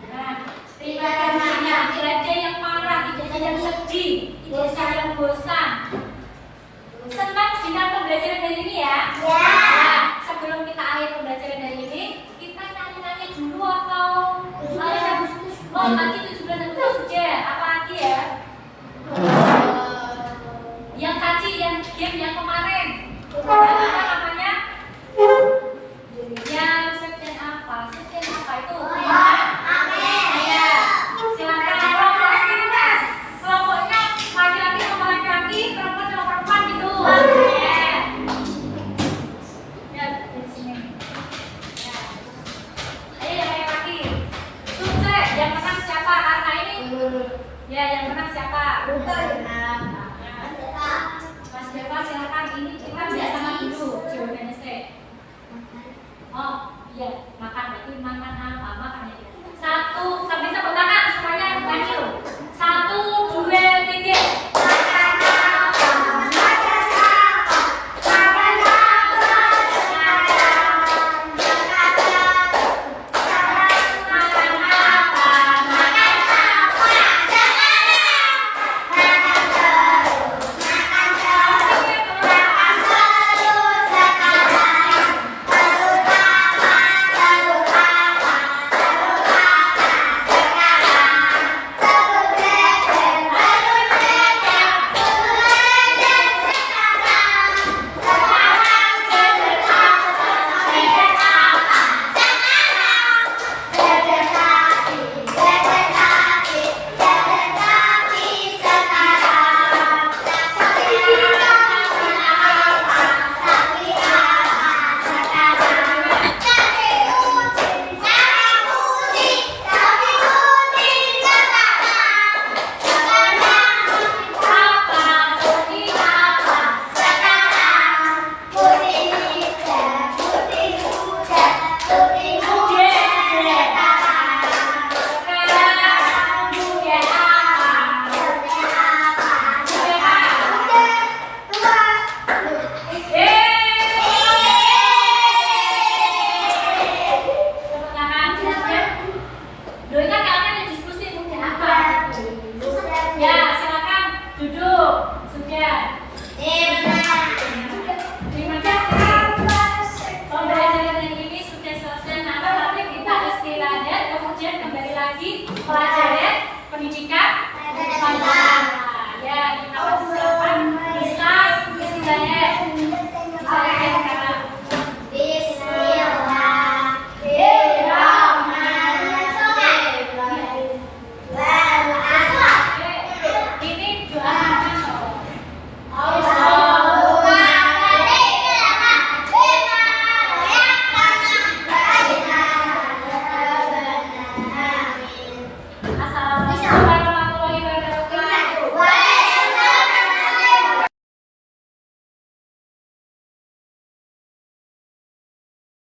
Nah, terima kasih. Tidak ada yang marah, tidak ada yang sedih, tidak ada yang bosan. Senang dengan pembelajaran hari ini ya? Ya. Nah, sebelum kita akhir pembelajaran hari ini, kita nyanyi-nyanyi dulu atau oh tadi 17 Agustus sudah, apa lagi ya? Yang tadi, yang game yang kemarin, apa namanya? Yang sekian apa itu? Ya, silakan kelompoknya laki-laki sama laki-laki, perempuan sama perempuan gitu. Ya, dari sini. Ya. Ayo yang laki-laki. Sukses, yang menang siapa? Karena ini. Ya, yang menang siapa? Betul. Nah, ini kita